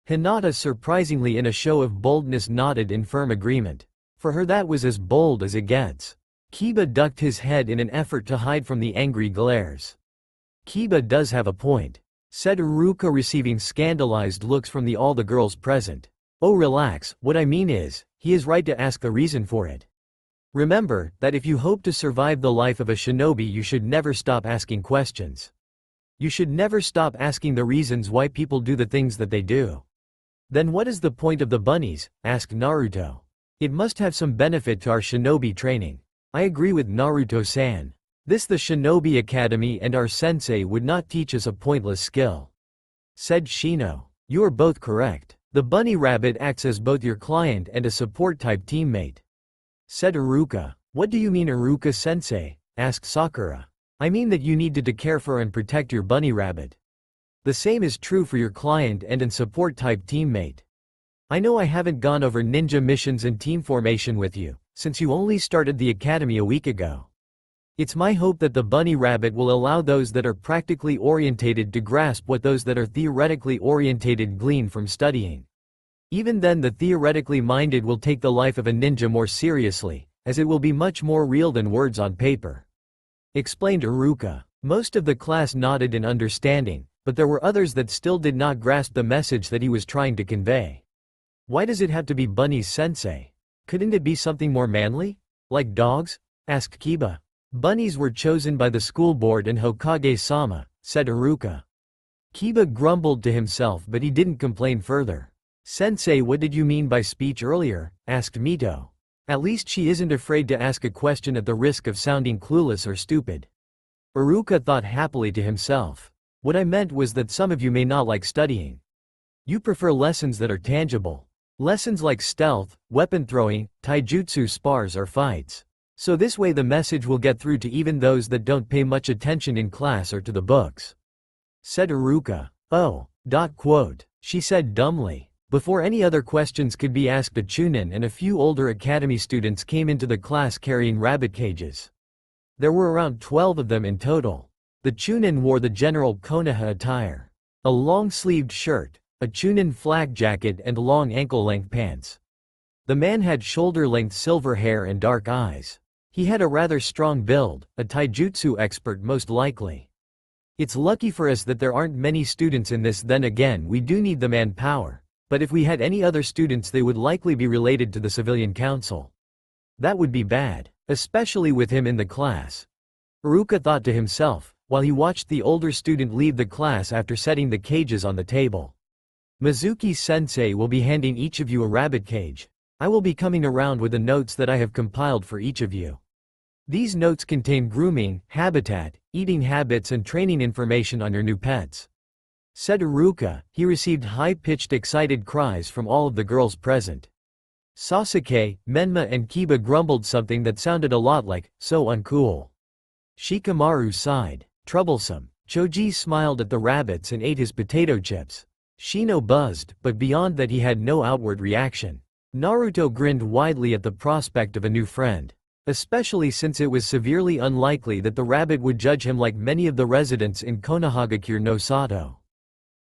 Hinata, surprisingly in a show of boldness, nodded in firm agreement. For her that was as bold as it gets. Kiba ducked his head in an effort to hide from the angry glares. Kiba does have a point, said Iruka, receiving scandalized looks from all the girls present. Oh, relax, what I mean is, he is right to ask the reason for it. Remember, that if you hope to survive the life of a shinobi, you should never stop asking questions. You should never stop asking the reasons why people do the things that they do. Then what is the point of the bunnies? Asked Naruto. It must have some benefit to our shinobi training. I agree with Naruto-san. This the Shinobi Academy and our sensei would not teach us a pointless skill. Said Shino. You are both correct. The bunny rabbit acts as both your client and a support-type teammate. Said Iruka. What do you mean Iruka-sensei? Asked Sakura. I mean that you need to care for and protect your bunny rabbit. The same is true for your client and an support-type teammate. I know I haven't gone over ninja missions and team formation with you, since you only started the academy a week ago. It's my hope that the bunny rabbit will allow those that are practically orientated to grasp what those that are theoretically orientated glean from studying. Even then the theoretically minded will take the life of a ninja more seriously, as it will be much more real than words on paper. Explained Iruka. Most of the class nodded in understanding, but there were others that still did not grasp the message that he was trying to convey. Why does it have to be bunnies, sensei? Couldn't it be something more manly? Like dogs? Asked Kiba. Bunnies were chosen by the school board and Hokage-sama, said Iruka. Kiba grumbled to himself but he didn't complain further. Sensei, what did you mean by speech earlier? Asked Mito. At least she isn't afraid to ask a question at the risk of sounding clueless or stupid. Iruka thought happily to himself. What I meant was that some of you may not like studying. You prefer lessons that are tangible. Lessons like stealth, weapon throwing, taijutsu spars or fights. So this way the message will get through to even those that don't pay much attention in class or to the books. Said Iruka. Oh. She said dumbly. Before any other questions could be asked, a Chunin and a few older academy students came into the class carrying rabbit cages. There were around 12 of them in total. The Chunin wore the general Konoha attire. A long-sleeved shirt, a Chunin flak jacket and long ankle-length pants. The man had shoulder-length silver hair and dark eyes. He had a rather strong build, a taijutsu expert most likely. It's lucky for us that there aren't many students in this, then again we do need the manpower, but if we had any other students they would likely be related to the civilian council. That would be bad, especially with him in the class. Iruka thought to himself, while he watched the older student leave the class after setting the cages on the table. Mizuki-sensei will be handing each of you a rabbit cage. I will be coming around with the notes that I have compiled for each of you. These notes contain grooming, habitat, eating habits and training information on your new pets. Said Iruka. He received high-pitched excited cries from all of the girls present. Sasuke, Menma and Kiba grumbled something that sounded a lot like, so uncool. Shikamaru sighed. Troublesome. Choji smiled at the rabbits and ate his potato chips. Shino buzzed, but beyond that he had no outward reaction. Naruto grinned widely at the prospect of a new friend. Especially since it was severely unlikely that the rabbit would judge him like many of the residents in Konohagakure no Sato.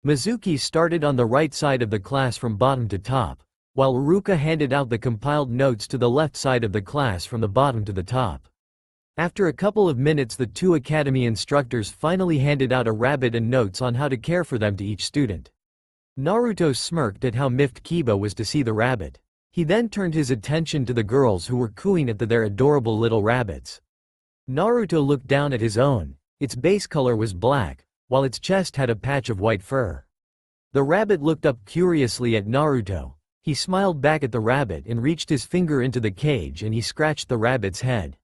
Mizuki started on the right side of the class from bottom to top, while Iruka handed out the compiled notes to the left side of the class from the bottom to the top. After a couple of minutes the two academy instructors finally handed out a rabbit and notes on how to care for them to each student. Naruto smirked at how miffed Kiba was to see the rabbit. He then turned his attention to the girls who were cooing at their adorable little rabbits. Naruto looked down at his own. Its base color was black, while its chest had a patch of white fur. The rabbit looked up curiously at Naruto. He smiled back at the rabbit and reached his finger into the cage and he scratched the rabbit's head.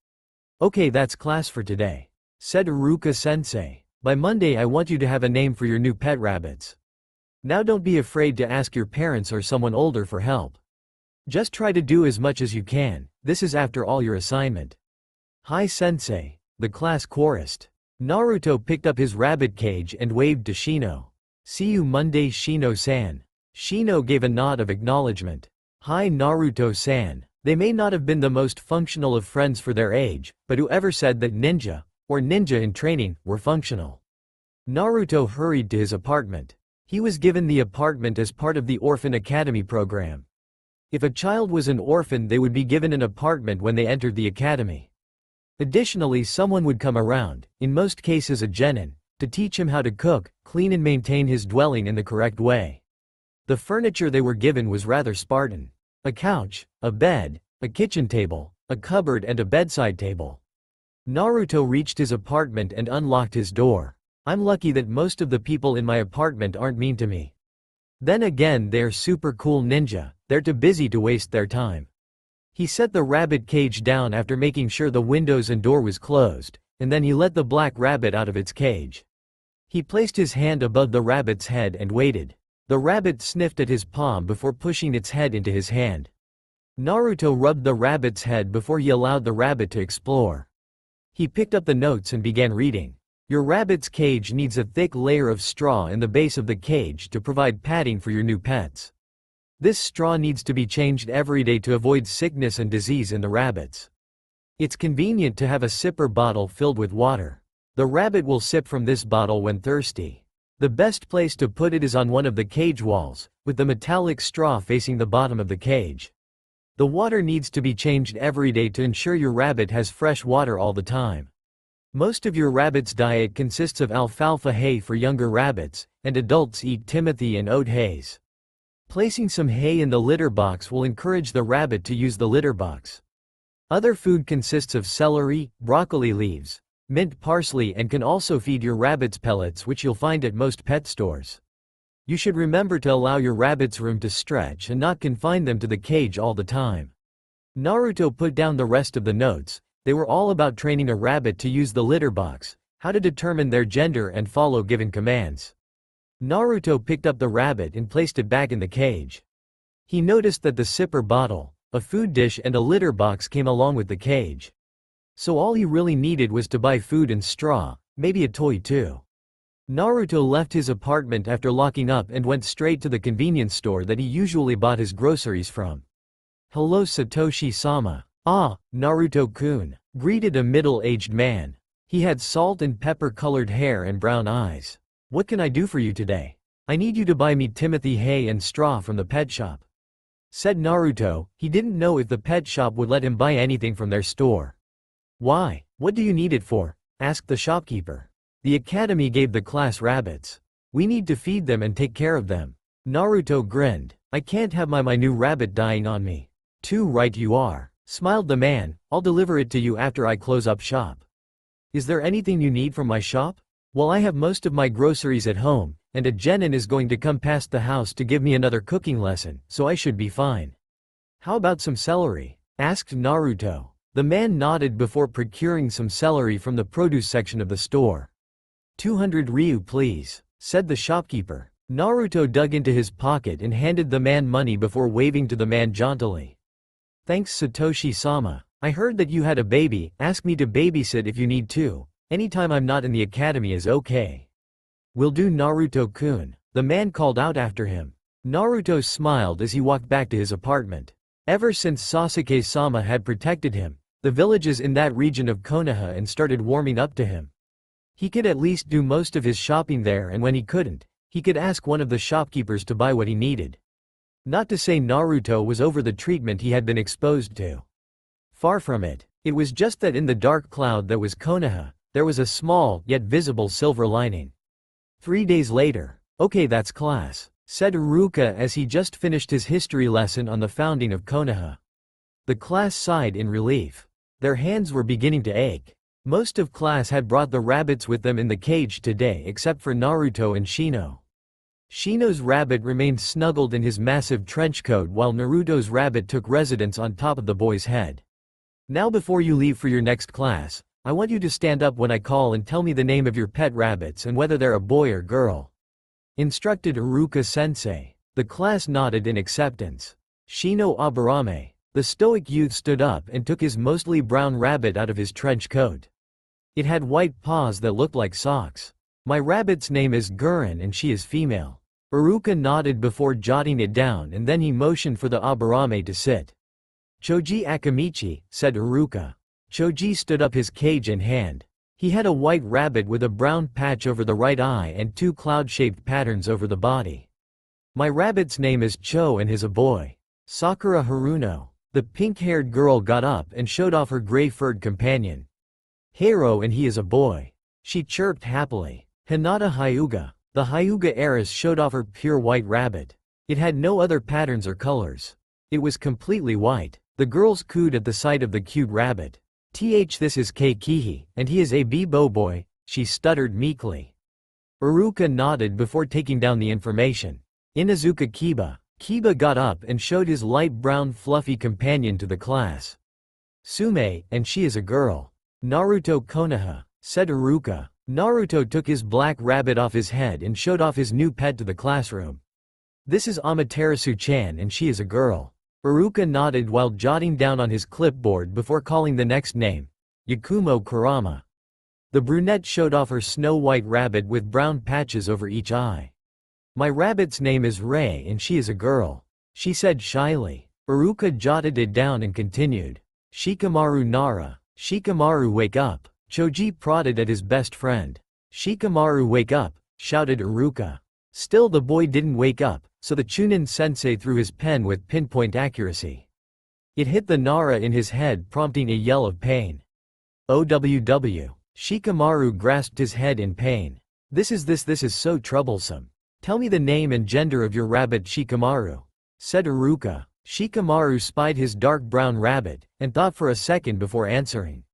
Okay, that's class for today. Said Iruka-sensei. By Monday I want you to have a name for your new pet rabbits. Now don't be afraid to ask your parents or someone older for help. Just try to do as much as you can, this is after all your assignment. Hi sensei, the class chorused. Naruto picked up his rabbit cage and waved to Shino. See you Monday Shino-san. Shino gave a nod of acknowledgement. Hi Naruto-san. They may not have been the most functional of friends for their age, but whoever said that ninja, or ninja in training, were functional? Naruto hurried to his apartment. He was given the apartment as part of the Orphan Academy program. If a child was an orphan they would be given an apartment when they entered the academy. Additionally someone would come around, in most cases a genin, to teach him how to cook, clean and maintain his dwelling in the correct way. The furniture they were given was rather Spartan. A couch, a bed, a kitchen table, a cupboard and a bedside table. Naruto reached his apartment and unlocked his door. I'm lucky that most of the people in my apartment aren't mean to me. Then again they're super cool ninja, they're too busy to waste their time. He set the rabbit cage down after making sure the windows and door was closed, and then he let the black rabbit out of its cage. He placed his hand above the rabbit's head and waited. The rabbit sniffed at his palm before pushing its head into his hand. Naruto rubbed the rabbit's head before he allowed the rabbit to explore. He picked up the notes and began reading. Your rabbit's cage needs a thick layer of straw in the base of the cage to provide padding for your new pets. This straw needs to be changed every day to avoid sickness and disease in the rabbits. It's convenient to have a sipper bottle filled with water. The rabbit will sip from this bottle when thirsty. The best place to put it is on one of the cage walls, with the metallic straw facing the bottom of the cage. The water needs to be changed every day to ensure your rabbit has fresh water all the time. Most of your rabbit's diet consists of alfalfa hay for younger rabbits, and adults eat timothy and oat hays. Placing some hay in the litter box will encourage the rabbit to use the litter box. Other food consists of celery, broccoli leaves, mint parsley, and can also feed your rabbits pellets, which you'll find at most pet stores. You should remember to allow your rabbits room to stretch and not confine them to the cage all the time. Naruto put down the rest of the notes. They were all about training a rabbit to use the litter box, how to determine their gender and follow given commands. Naruto picked up the rabbit and placed it back in the cage. He noticed that the sipper bottle, a food dish, and a litter box came along with the cage. So all he really needed was to buy food and straw, maybe a toy too. Naruto left his apartment after locking up and went straight to the convenience store that he usually bought his groceries from. Hello Satoshi-sama. Ah, Naruto-kun, greeted a middle-aged man. He had salt and pepper-colored hair and brown eyes. What can I do for you today? I need you to buy me timothy hay and straw from the pet shop, said Naruto. He didn't know if the pet shop would let him buy anything from their store. Why? What do you need it for? Asked the shopkeeper. The academy gave the class rabbits. We need to feed them and take care of them. Naruto grinned. I can't have my new rabbit dying on me. Too right you are, smiled the man. I'll deliver it to you after I close up shop. Is there anything you need from my shop? Well, I have most of my groceries at home, and a genin is going to come past the house to give me another cooking lesson, so I should be fine. How about some celery? Asked Naruto. The man nodded before procuring some celery from the produce section of the store. 200 ryu please, said the shopkeeper. Naruto dug into his pocket and handed the man money before waving to the man jauntily. Thanks Satoshi-sama. I heard that you had a baby. Ask me to babysit if you need to. Anytime I'm not in the academy is okay. Will do Naruto-kun, the man called out after him. Naruto smiled as he walked back to his apartment. Ever since Sasuke-sama had protected him, the villages in that region of Konoha and started warming up to him. He could at least do most of his shopping there, and when he couldn't, he could ask one of the shopkeepers to buy what he needed. Not to say Naruto was over the treatment he had been exposed to. Far from it. It was just that in the dark cloud that was Konoha, there was a small, yet visible silver lining. 3 days later. Okay, that's class, said Iruka as he just finished his history lesson on the founding of Konoha. The class sighed in relief. Their hands were beginning to ache. Most of class had brought the rabbits with them in the cage today except for Naruto and Shino. Shino's rabbit remained snuggled in his massive trench coat while Naruto's rabbit took residence on top of the boy's head. Now before you leave for your next class, I want you to stand up when I call and tell me the name of your pet rabbits and whether they're a boy or girl, instructed Iruka-sensei. The class nodded in acceptance. Shino Aburame, the stoic youth, stood up and took his mostly brown rabbit out of his trench coat. It had white paws that looked like socks. My rabbit's name is Gurin and she is female. Iruka nodded before jotting it down, and then he motioned for the Aburame to sit. Choji Akamichi, said Iruka. Choji stood up, his cage in hand. He had a white rabbit with a brown patch over the right eye and 2 cloud-shaped patterns over the body. My rabbit's name is Cho and he's a boy. Sakura Haruno. The pink-haired girl got up and showed off her gray-furred companion. Hiro and he is a boy. She chirped happily. Hinata Hyuga. The Hyuga heiress showed off her pure white rabbit. It had no other patterns or colors. It was completely white. The girls cooed at the sight of the cute rabbit. This is Keikihi, and he is a Bibo boy, she stuttered meekly. Iruka nodded before taking down the information. Inazuka Kiba. Kiba got up and showed his light brown fluffy companion to the class. Sume, and she is a girl. Naruto Konoha, said Iruka. Naruto took his black rabbit off his head and showed off his new pet to the classroom. This is Amaterasu-chan and she is a girl. Iruka nodded while jotting down on his clipboard before calling the next name. Yakumo Kurama. The brunette showed off her snow-white rabbit with brown patches over each eye. My rabbit's name is Rei and she is a girl, she said shyly. Iruka jotted it down and continued. Shikamaru Nara. Shikamaru, wake up. Choji prodded at his best friend. Shikamaru, wake up, shouted Iruka. Still the boy didn't wake up, so the Chunin sensei threw his pen with pinpoint accuracy. It hit the Nara in his head, prompting a yell of pain. OWW. Shikamaru grasped his head in pain. This is so troublesome. Tell me the name and gender of your rabbit, Shikamaru, said Iruka. Shikamaru spied his dark brown rabbit, and thought for a second before answering.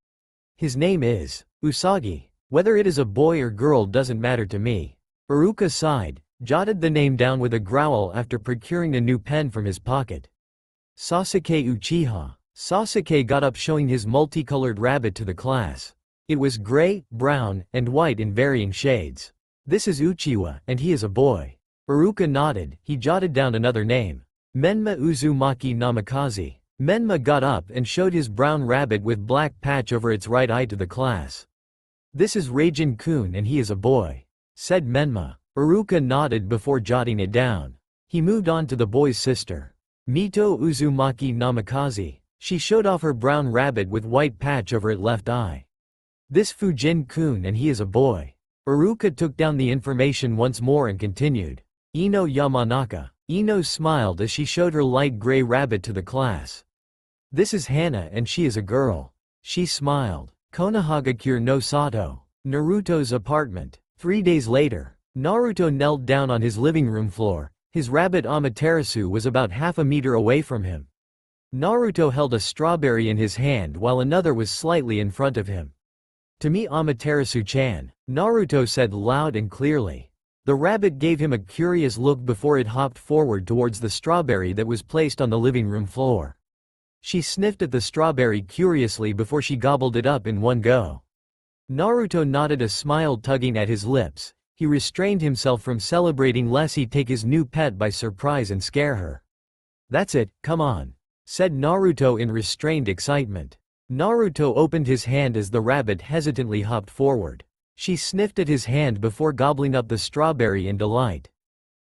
His name is Usagi. Whether it is a boy or girl doesn't matter to me. Iruka sighed, jotted the name down with a growl after procuring a new pen from his pocket. Sasuke Uchiha. Sasuke got up showing his multicolored rabbit to the class. It was gray, brown, and white in varying shades. This is Uchiwa, and he is a boy. Iruka nodded, he jotted down another name. Menma Uzumaki Namikaze. Menma got up and showed his brown rabbit with black patch over its right eye to the class. This is Raijin-kun and he is a boy, said Menma. Iruka nodded before jotting it down. He moved on to the boy's sister. Mito Uzumaki Namikaze. She showed off her brown rabbit with white patch over its left eye. This Fujin-kun and he is a boy. Iruka took down the information once more and continued. Ino Yamanaka. Ino smiled as she showed her light gray rabbit to the class. This is Hana and she is a girl. She smiled. Konohagakure no Sato. Naruto's apartment. 3 days later, Naruto knelt down on his living room floor. His rabbit Amaterasu was about half a meter away from him. Naruto held a strawberry in his hand while another was slightly in front of him. To me, Amaterasu-chan, Naruto said loud and clearly. The rabbit gave him a curious look before it hopped forward towards the strawberry that was placed on the living room floor. She sniffed at the strawberry curiously before she gobbled it up in one go. Naruto nodded, a smile tugging at his lips. He restrained himself from celebrating lest he take his new pet by surprise and scare her. That's it, come on, said Naruto in restrained excitement. Naruto opened his hand as the rabbit hesitantly hopped forward. She sniffed at his hand before gobbling up the strawberry in delight.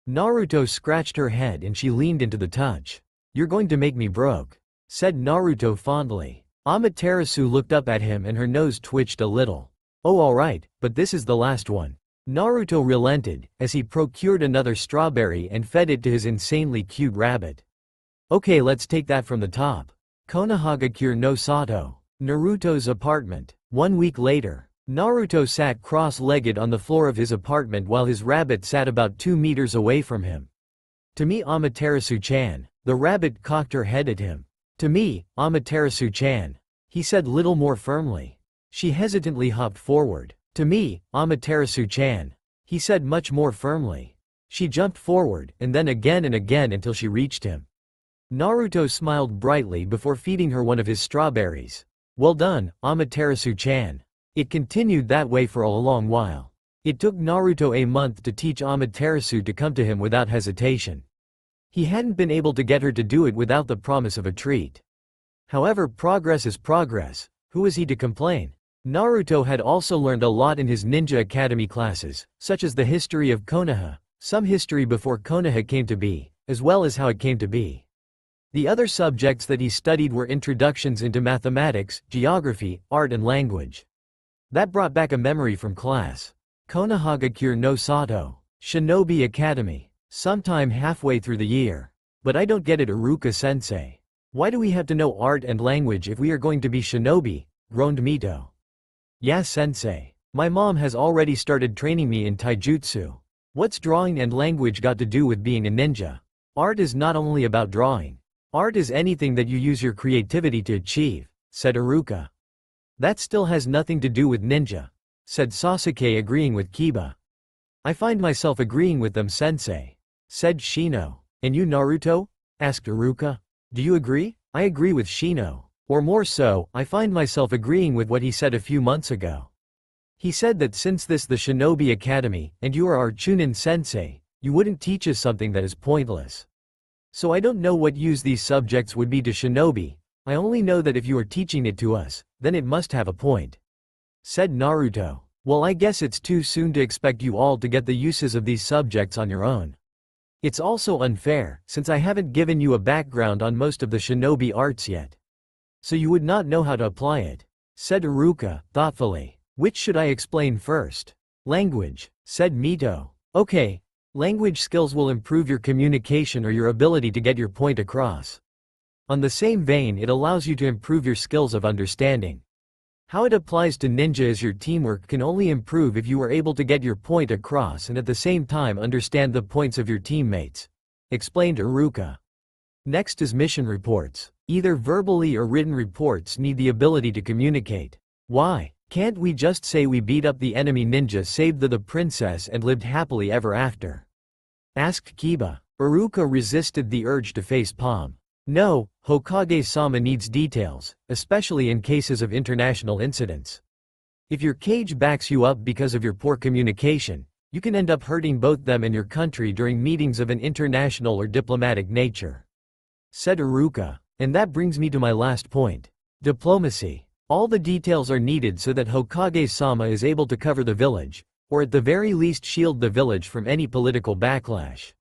Naruto scratched her head and she leaned into the touch. You're going to make me broke, said Naruto fondly. Amaterasu looked up at him and her nose twitched a little. Oh, alright, but this is the last one. Naruto relented, as he procured another strawberry and fed it to his insanely cute rabbit. Okay, let's take that from the top. Konohagakure no Sato. Naruto's apartment. 1 week later, Naruto sat cross-legged on the floor of his apartment while his rabbit sat about 2 meters away from him. To me, Amaterasu-chan. The rabbit cocked her head at him. To me, Amaterasu-chan, he said little more firmly. She hesitantly hopped forward. To me, Amaterasu-chan, he said much more firmly. She jumped forward, and then again and again until she reached him. Naruto smiled brightly before feeding her one of his strawberries. Well done, Amaterasu-chan. It continued that way for a long while. It took Naruto a month to teach Amaterasu to come to him without hesitation. He hadn't been able to get her to do it without the promise of a treat. However, progress is progress. Who was he to complain? Naruto had also learned a lot in his Ninja Academy classes, such as the history of Konoha, some history before Konoha came to be, as well as how it came to be. The other subjects that he studied were introductions into mathematics, geography, art and language. That brought back a memory from class. Konohagakure no Sato. Shinobi Academy. Sometime halfway through the year. But I don't get it, Iruka-sensei. Why do we have to know art and language if we are going to be shinobi? Groaned Mito. Yeah, sensei. My mom has already started training me in taijutsu. What's drawing and language got to do with being a ninja? Art is not only about drawing. Art is anything that you use your creativity to achieve, said Iruka. That still has nothing to do with ninja, said Sasuke, agreeing with Kiba. I find myself agreeing with them, sensei. said Shino. And you Naruto? Asked Iruka. Do you agree? I agree with Shino. Or more so, I find myself agreeing with what he said a few months ago. He said that since this the Shinobi Academy, and you are our Chunin sensei, you wouldn't teach us something that is pointless. So I don't know what use these subjects would be to Shinobi, I only know that if you are teaching it to us, then it must have a point. Said Naruto. Well, I guess it's too soon to expect you all to get the uses of these subjects on your own. It's also unfair, since I haven't given you a background on most of the Shinobi arts yet. So you would not know how to apply it. Said Iruka, thoughtfully. Which should I explain first? Language, said Mito. Okay. Language skills will improve your communication or your ability to get your point across. On the same vein, it allows you to improve your skills of understanding. How it applies to ninja is your teamwork can only improve if you are able to get your point across and at the same time understand the points of your teammates. Explained Iruka. Next is mission reports. Either verbally or written reports need the ability to communicate. Why? Can't we just say we beat up the enemy ninja, saved the princess and lived happily ever after? Asked Kiba. Iruka resisted the urge to face Palm. No, Hokage-sama needs details, especially in cases of international incidents. If your cage backs you up because of your poor communication, you can end up hurting both them and your country during meetings of an international or diplomatic nature. Said Iruka. And that brings me to my last point. Diplomacy. All the details are needed so that Hokage-sama is able to cover the village, or at the very least shield the village from any political backlash.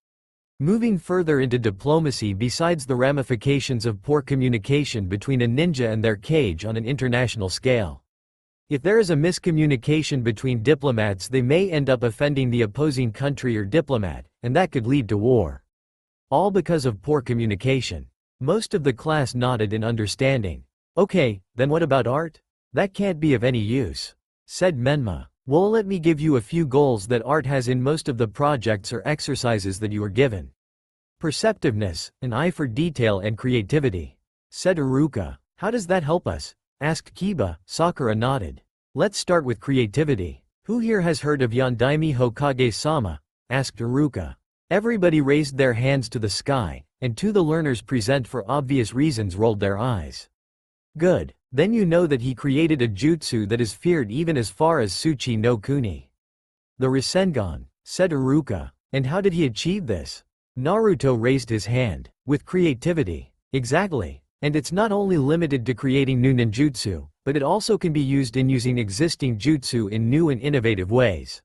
Moving further into diplomacy, besides the ramifications of poor communication between a ninja and their cage on an international scale. If there is a miscommunication between diplomats, they may end up offending the opposing country or diplomat, and that could lead to war. All because of poor communication. Most of the class nodded in understanding. Okay, then what about art? That can't be of any use. Said Menma. Well, let me give you a few goals that art has in most of the projects or exercises that you are given. Perceptiveness, an eye for detail and creativity. Said Iruka. How does that help us? Asked Kiba. Sakura nodded. Let's start with creativity. Who here has heard of Yondaime Hokage-sama? Asked Iruka. Everybody raised their hands to the sky, and the learners present for obvious reasons rolled their eyes. Good. Then you know that he created a jutsu that is feared even as far as Tsuchi no Kuni. The Rasengan, said Iruka. And how did he achieve this? Naruto raised his hand. With creativity. Exactly. And it's not only limited to creating new ninjutsu, but it also can be used in using existing jutsu in new and innovative ways.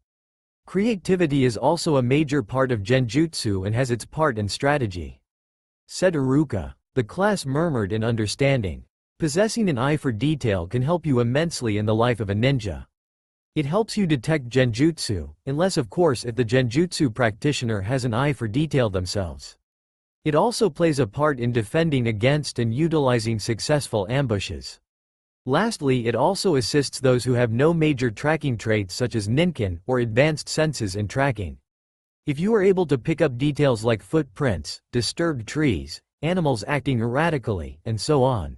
Creativity is also a major part of genjutsu and has its part in strategy. Said Iruka. The class murmured in understanding. Possessing an eye for detail can help you immensely in the life of a ninja. It helps you detect genjutsu, unless of course if the genjutsu practitioner has an eye for detail themselves. It also plays a part in defending against and utilizing successful ambushes. Lastly, it also assists those who have no major tracking traits such as ninkin or advanced senses in tracking. If you are able to pick up details like footprints, disturbed trees, animals acting erratically, and so on.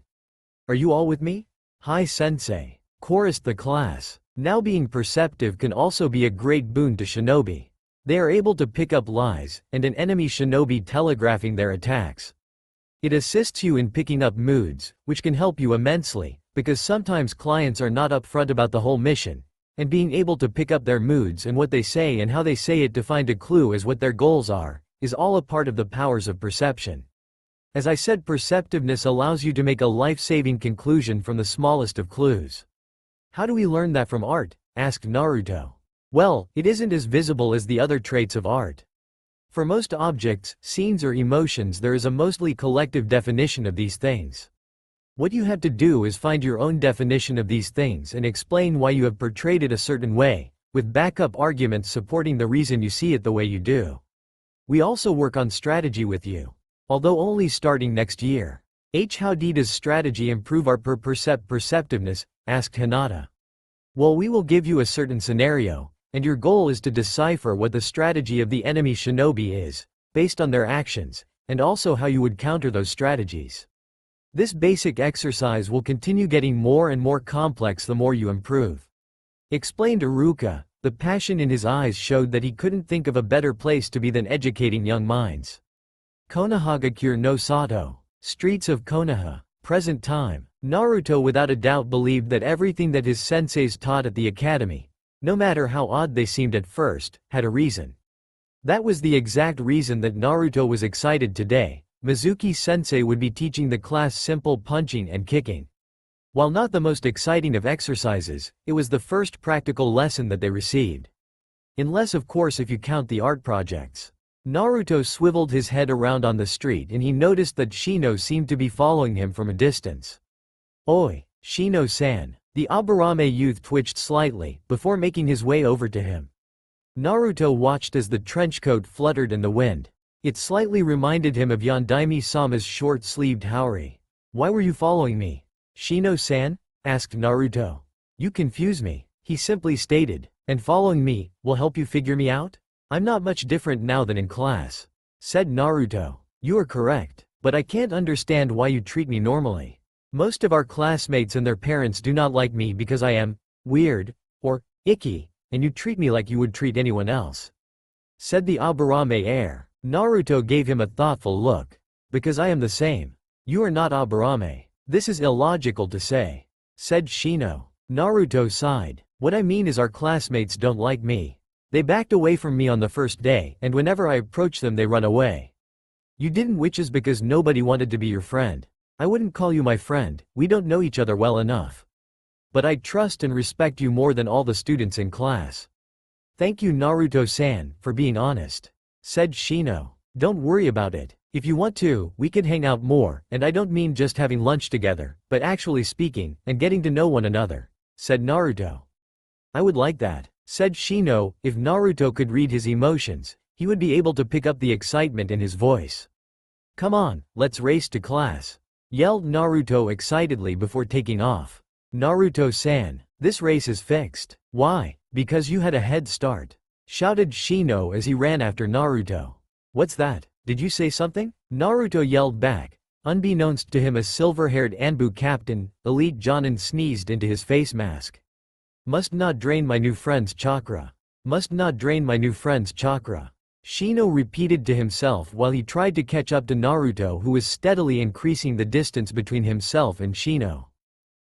Are you all with me? Hi sensei. Chorused the class. Now being perceptive can also be a great boon to shinobi. They are able to pick up lies, and an enemy shinobi telegraphing their attacks. It assists you in picking up moods, which can help you immensely, because sometimes clients are not upfront about the whole mission, and being able to pick up their moods and what they say and how they say it to find a clue as what their goals are, is all a part of the powers of perception. As I said, perceptiveness allows you to make a life-saving conclusion from the smallest of clues. How do we learn that from art? Asked Naruto. Well, it isn't as visible as the other traits of art. For most objects, scenes or emotions there is a mostly collective definition of these things. What you have to do is find your own definition of these things and explain why you have portrayed it a certain way, with backup arguments supporting the reason you see it the way you do. We also work on strategy with you. Although only starting next year. How does strategy improve our perceptiveness? Asked Hinata. Well, we will give you a certain scenario, and your goal is to decipher what the strategy of the enemy shinobi is, based on their actions, and also how you would counter those strategies. This basic exercise will continue getting more and more complex the more you improve. Explained Iruka. The passion in his eyes showed that he couldn't think of a better place to be than educating young minds. Konohagakure no Sato. Streets of Konoha. Present time. Naruto without a doubt believed that everything that his senseis taught at the academy, no matter how odd they seemed at first, had a reason. That was the exact reason that Naruto was excited today. Mizuki-sensei would be teaching the class simple punching and kicking. While not the most exciting of exercises, it was the first practical lesson that they received. Unless of course if you count the art projects. Naruto swiveled his head around on the street and he noticed that Shino seemed to be following him from a distance. "Oi, Shino-san." The Aburame youth twitched slightly, before making his way over to him. Naruto watched as the trenchcoat fluttered in the wind. It slightly reminded him of Yondaime-sama's short-sleeved haori. "Why were you following me, Shino-san?" asked Naruto. "You confuse me," he simply stated, "and following me will help you figure me out? I'm not much different now than in class," said Naruto. "You are correct, but I can't understand why you treat me normally. Most of our classmates and their parents do not like me because I am weird or icky, and you treat me like you would treat anyone else," said the Aburame heir. Naruto gave him a thoughtful look. "Because I am the same. You are not Aburame. This is illogical to say," said Shino. Naruto sighed. "What I mean is our classmates don't like me. They backed away from me on the first day, and whenever I approach them they run away. You didn't, which is because nobody wanted to be your friend. I wouldn't call you my friend, we don't know each other well enough. But I trust and respect you more than all the students in class." "Thank you Naruto-san, for being honest," said Shino. "Don't worry about it. If you want to, we could hang out more, and I don't mean just having lunch together, but actually speaking, and getting to know one another," said Naruto. "I would like that," said Shino. If Naruto could read his emotions, he would be able to pick up the excitement in his voice. "Come on, let's race to class," yelled Naruto excitedly before taking off. "Naruto-san, this race is fixed." "Why?" "Because you had a head start," shouted Shino as he ran after Naruto. "What's that? Did you say something?" Naruto yelled back. Unbeknownst to him, a silver-haired Anbu captain, Elite Jonin, sneezed into his face mask. "Must not drain my new friend's chakra. Must not drain my new friend's chakra," Shino repeated to himself while he tried to catch up to Naruto, who was steadily increasing the distance between himself and Shino.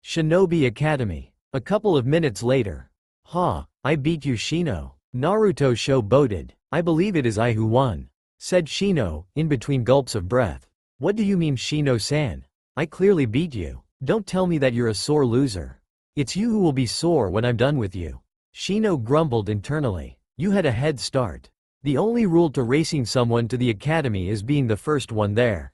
Shinobi Academy. A couple of minutes later. "Ha, I beat you Shino," Naruto showboated. "I believe it is I who won," said Shino, in between gulps of breath. "What do you mean Shino-san? I clearly beat you. Don't tell me that you're a sore loser. It's you who will be sore when I'm done with you," Shino grumbled internally. "You had a head start. The only rule to racing someone to the academy is being the first one there.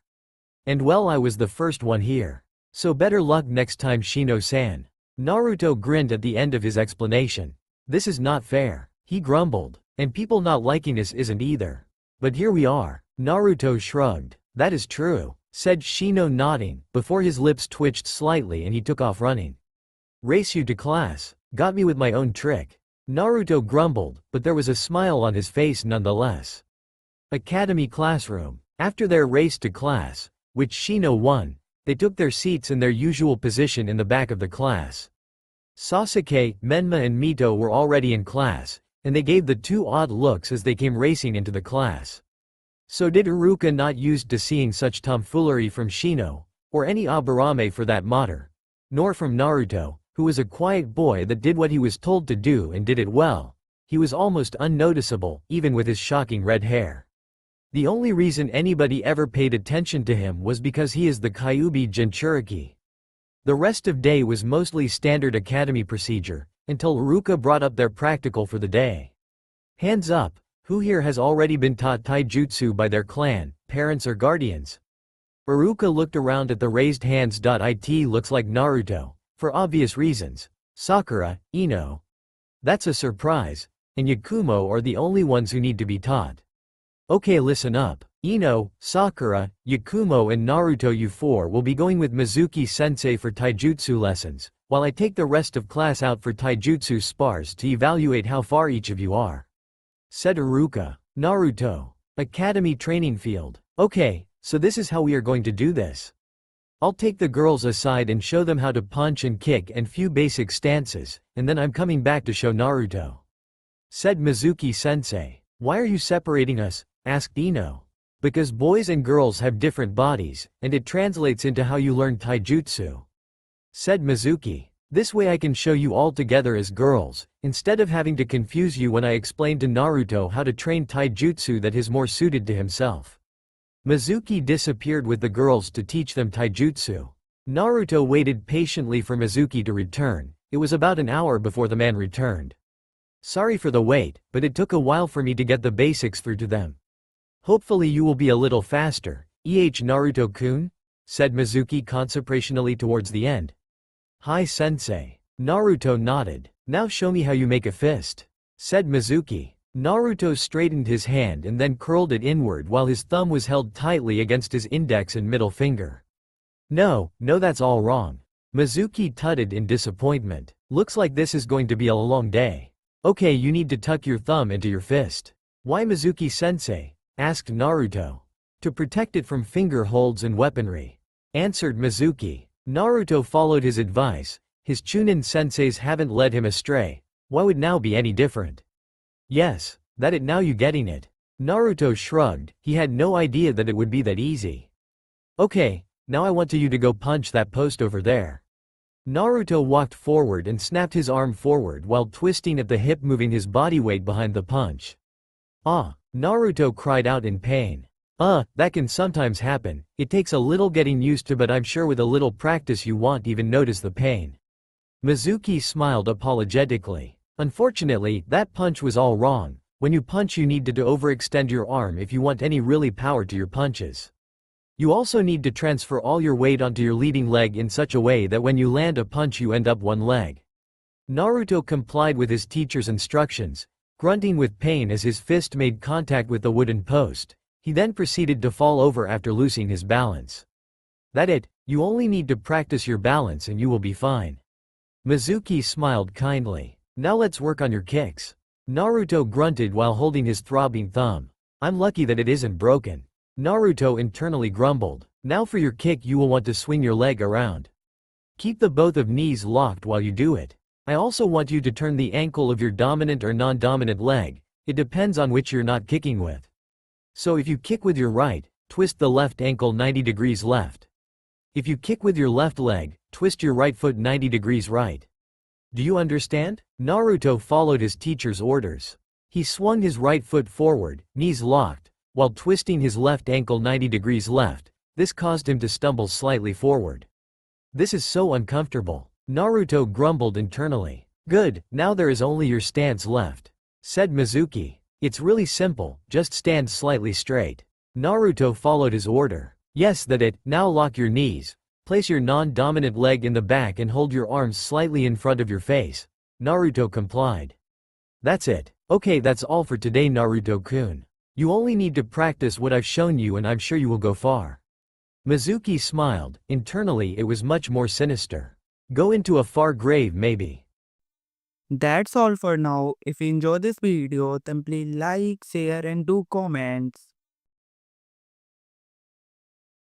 And well, I was the first one here. So better luck next time Shino-san." Naruto grinned at the end of his explanation. "This is not fair," he grumbled. "And people not liking us isn't either. But here we are." Naruto shrugged. "That is true," said Shino, nodding, before his lips twitched slightly and he took off running. "Race you to class. Got me with my own trick," Naruto grumbled, but there was a smile on his face nonetheless. Academy classroom. After their race to class, which Shino won, they took their seats in their usual position in the back of the class. Sasuke, Menma and Mito were already in class, and they gave the two odd looks as they came racing into the class. So did Iruka, not used to seeing such tomfoolery from Shino, or any Aburame for that matter, nor from Naruto, who was a quiet boy that did what he was told to do and did it well. He was almost unnoticeable, even with his shocking red hair. The only reason anybody ever paid attention to him was because he is the Kyuubi Jinchuriki. The rest of day was mostly standard academy procedure, until Iruka brought up their practical for the day. "Hands up, who here has already been taught taijutsu by their clan, parents or guardians?" Iruka looked around at the raised hands. It looks like Naruto, for obvious reasons, Sakura, Ino. That's a surprise, and Yakumo are the only ones who need to be taught. Okay, listen up. Ino, Sakura, Yakumo and Naruto, you four will be going with Mizuki-sensei for taijutsu lessons, while I take the rest of class out for taijutsu spars to evaluate how far each of you are," said Iruka. Naruto. Academy training field. "Okay, so this is how we are going to do this. I'll take the girls aside and show them how to punch and kick and few basic stances, and then I'm coming back to show Naruto." said Mizuki-sensei. Why are you separating us? Asked Ino. Because boys and girls have different bodies, and it translates into how you learn taijutsu, said Mizuki. This way I can show you all together as girls, instead of having to confuse you when I explain to Naruto how to train taijutsu that is more suited to himself. Mizuki disappeared with the girls to teach them taijutsu. Naruto waited patiently for Mizuki to return. It was about an hour before the man returned. Sorry for the wait, but it took a while for me to get the basics through to them. Hopefully you will be a little faster, Naruto-kun? Said Mizuki concentrationally towards the end. Hi sensei. Naruto nodded. Now show me how you make a fist, said Mizuki. Naruto straightened his hand and then curled it inward while his thumb was held tightly against his index and middle finger. No, that's all wrong. Mizuki tutted in disappointment. Looks like this is going to be a long day. Okay, you need to tuck your thumb into your fist. Why Mizuki-sensei? Asked Naruto. To protect it from finger holds and weaponry, answered Mizuki. Naruto followed his advice. His Chunin senseis haven't led him astray. Why would now be any different? Yes, that it now you getting it. Naruto shrugged. He had no idea that it would be that easy. Okay, now I want you to go punch that post over there. Naruto walked forward and snapped his arm forward while twisting at the hip, moving his body weight behind the punch. Ah! Naruto cried out in pain. That can sometimes happen. It takes a little getting used to, but I'm sure with a little practice you won't even notice the pain. Mizuki smiled apologetically. Unfortunately, that punch was all wrong. When you punch you need to overextend your arm if you want any really power to your punches. You also need to transfer all your weight onto your leading leg in such a way that when you land a punch you end up one leg. Naruto complied with his teacher's instructions, grunting with pain as his fist made contact with the wooden post. He then proceeded to fall over after losing his balance. That it, you only need to practice your balance and you will be fine. Mizuki smiled kindly. Now let's work on your kicks. Naruto grunted while holding his throbbing thumb. I'm lucky that it isn't broken. Naruto internally grumbled. Now for your kick you will want to swing your leg around. Keep the both of knees locked while you do it. I also want you to turn the ankle of your dominant or non-dominant leg. It depends on which you're not kicking with. So if you kick with your right, twist the left ankle 90 degrees left. If you kick with your left leg, twist your right foot 90 degrees right. Do you understand? Naruto followed his teacher's orders. He swung his right foot forward, knees locked, while twisting his left ankle 90 degrees left. This caused him to stumble slightly forward. This is so uncomfortable. Naruto grumbled internally. Good, now there is only your stance left, said Mizuki. It's really simple, just stand slightly straight. Naruto followed his order. Yes, that it. Now lock your knees. Place your non-dominant leg in the back and hold your arms slightly in front of your face. Naruto complied. That's it. Okay, that's all for today, Naruto-kun. You only need to practice what I've shown you and I'm sure you will go far. Mizuki smiled. Internally it was much more sinister. Go into a far grave maybe. That's all for now. If you enjoy this video, then please like, share and do comments.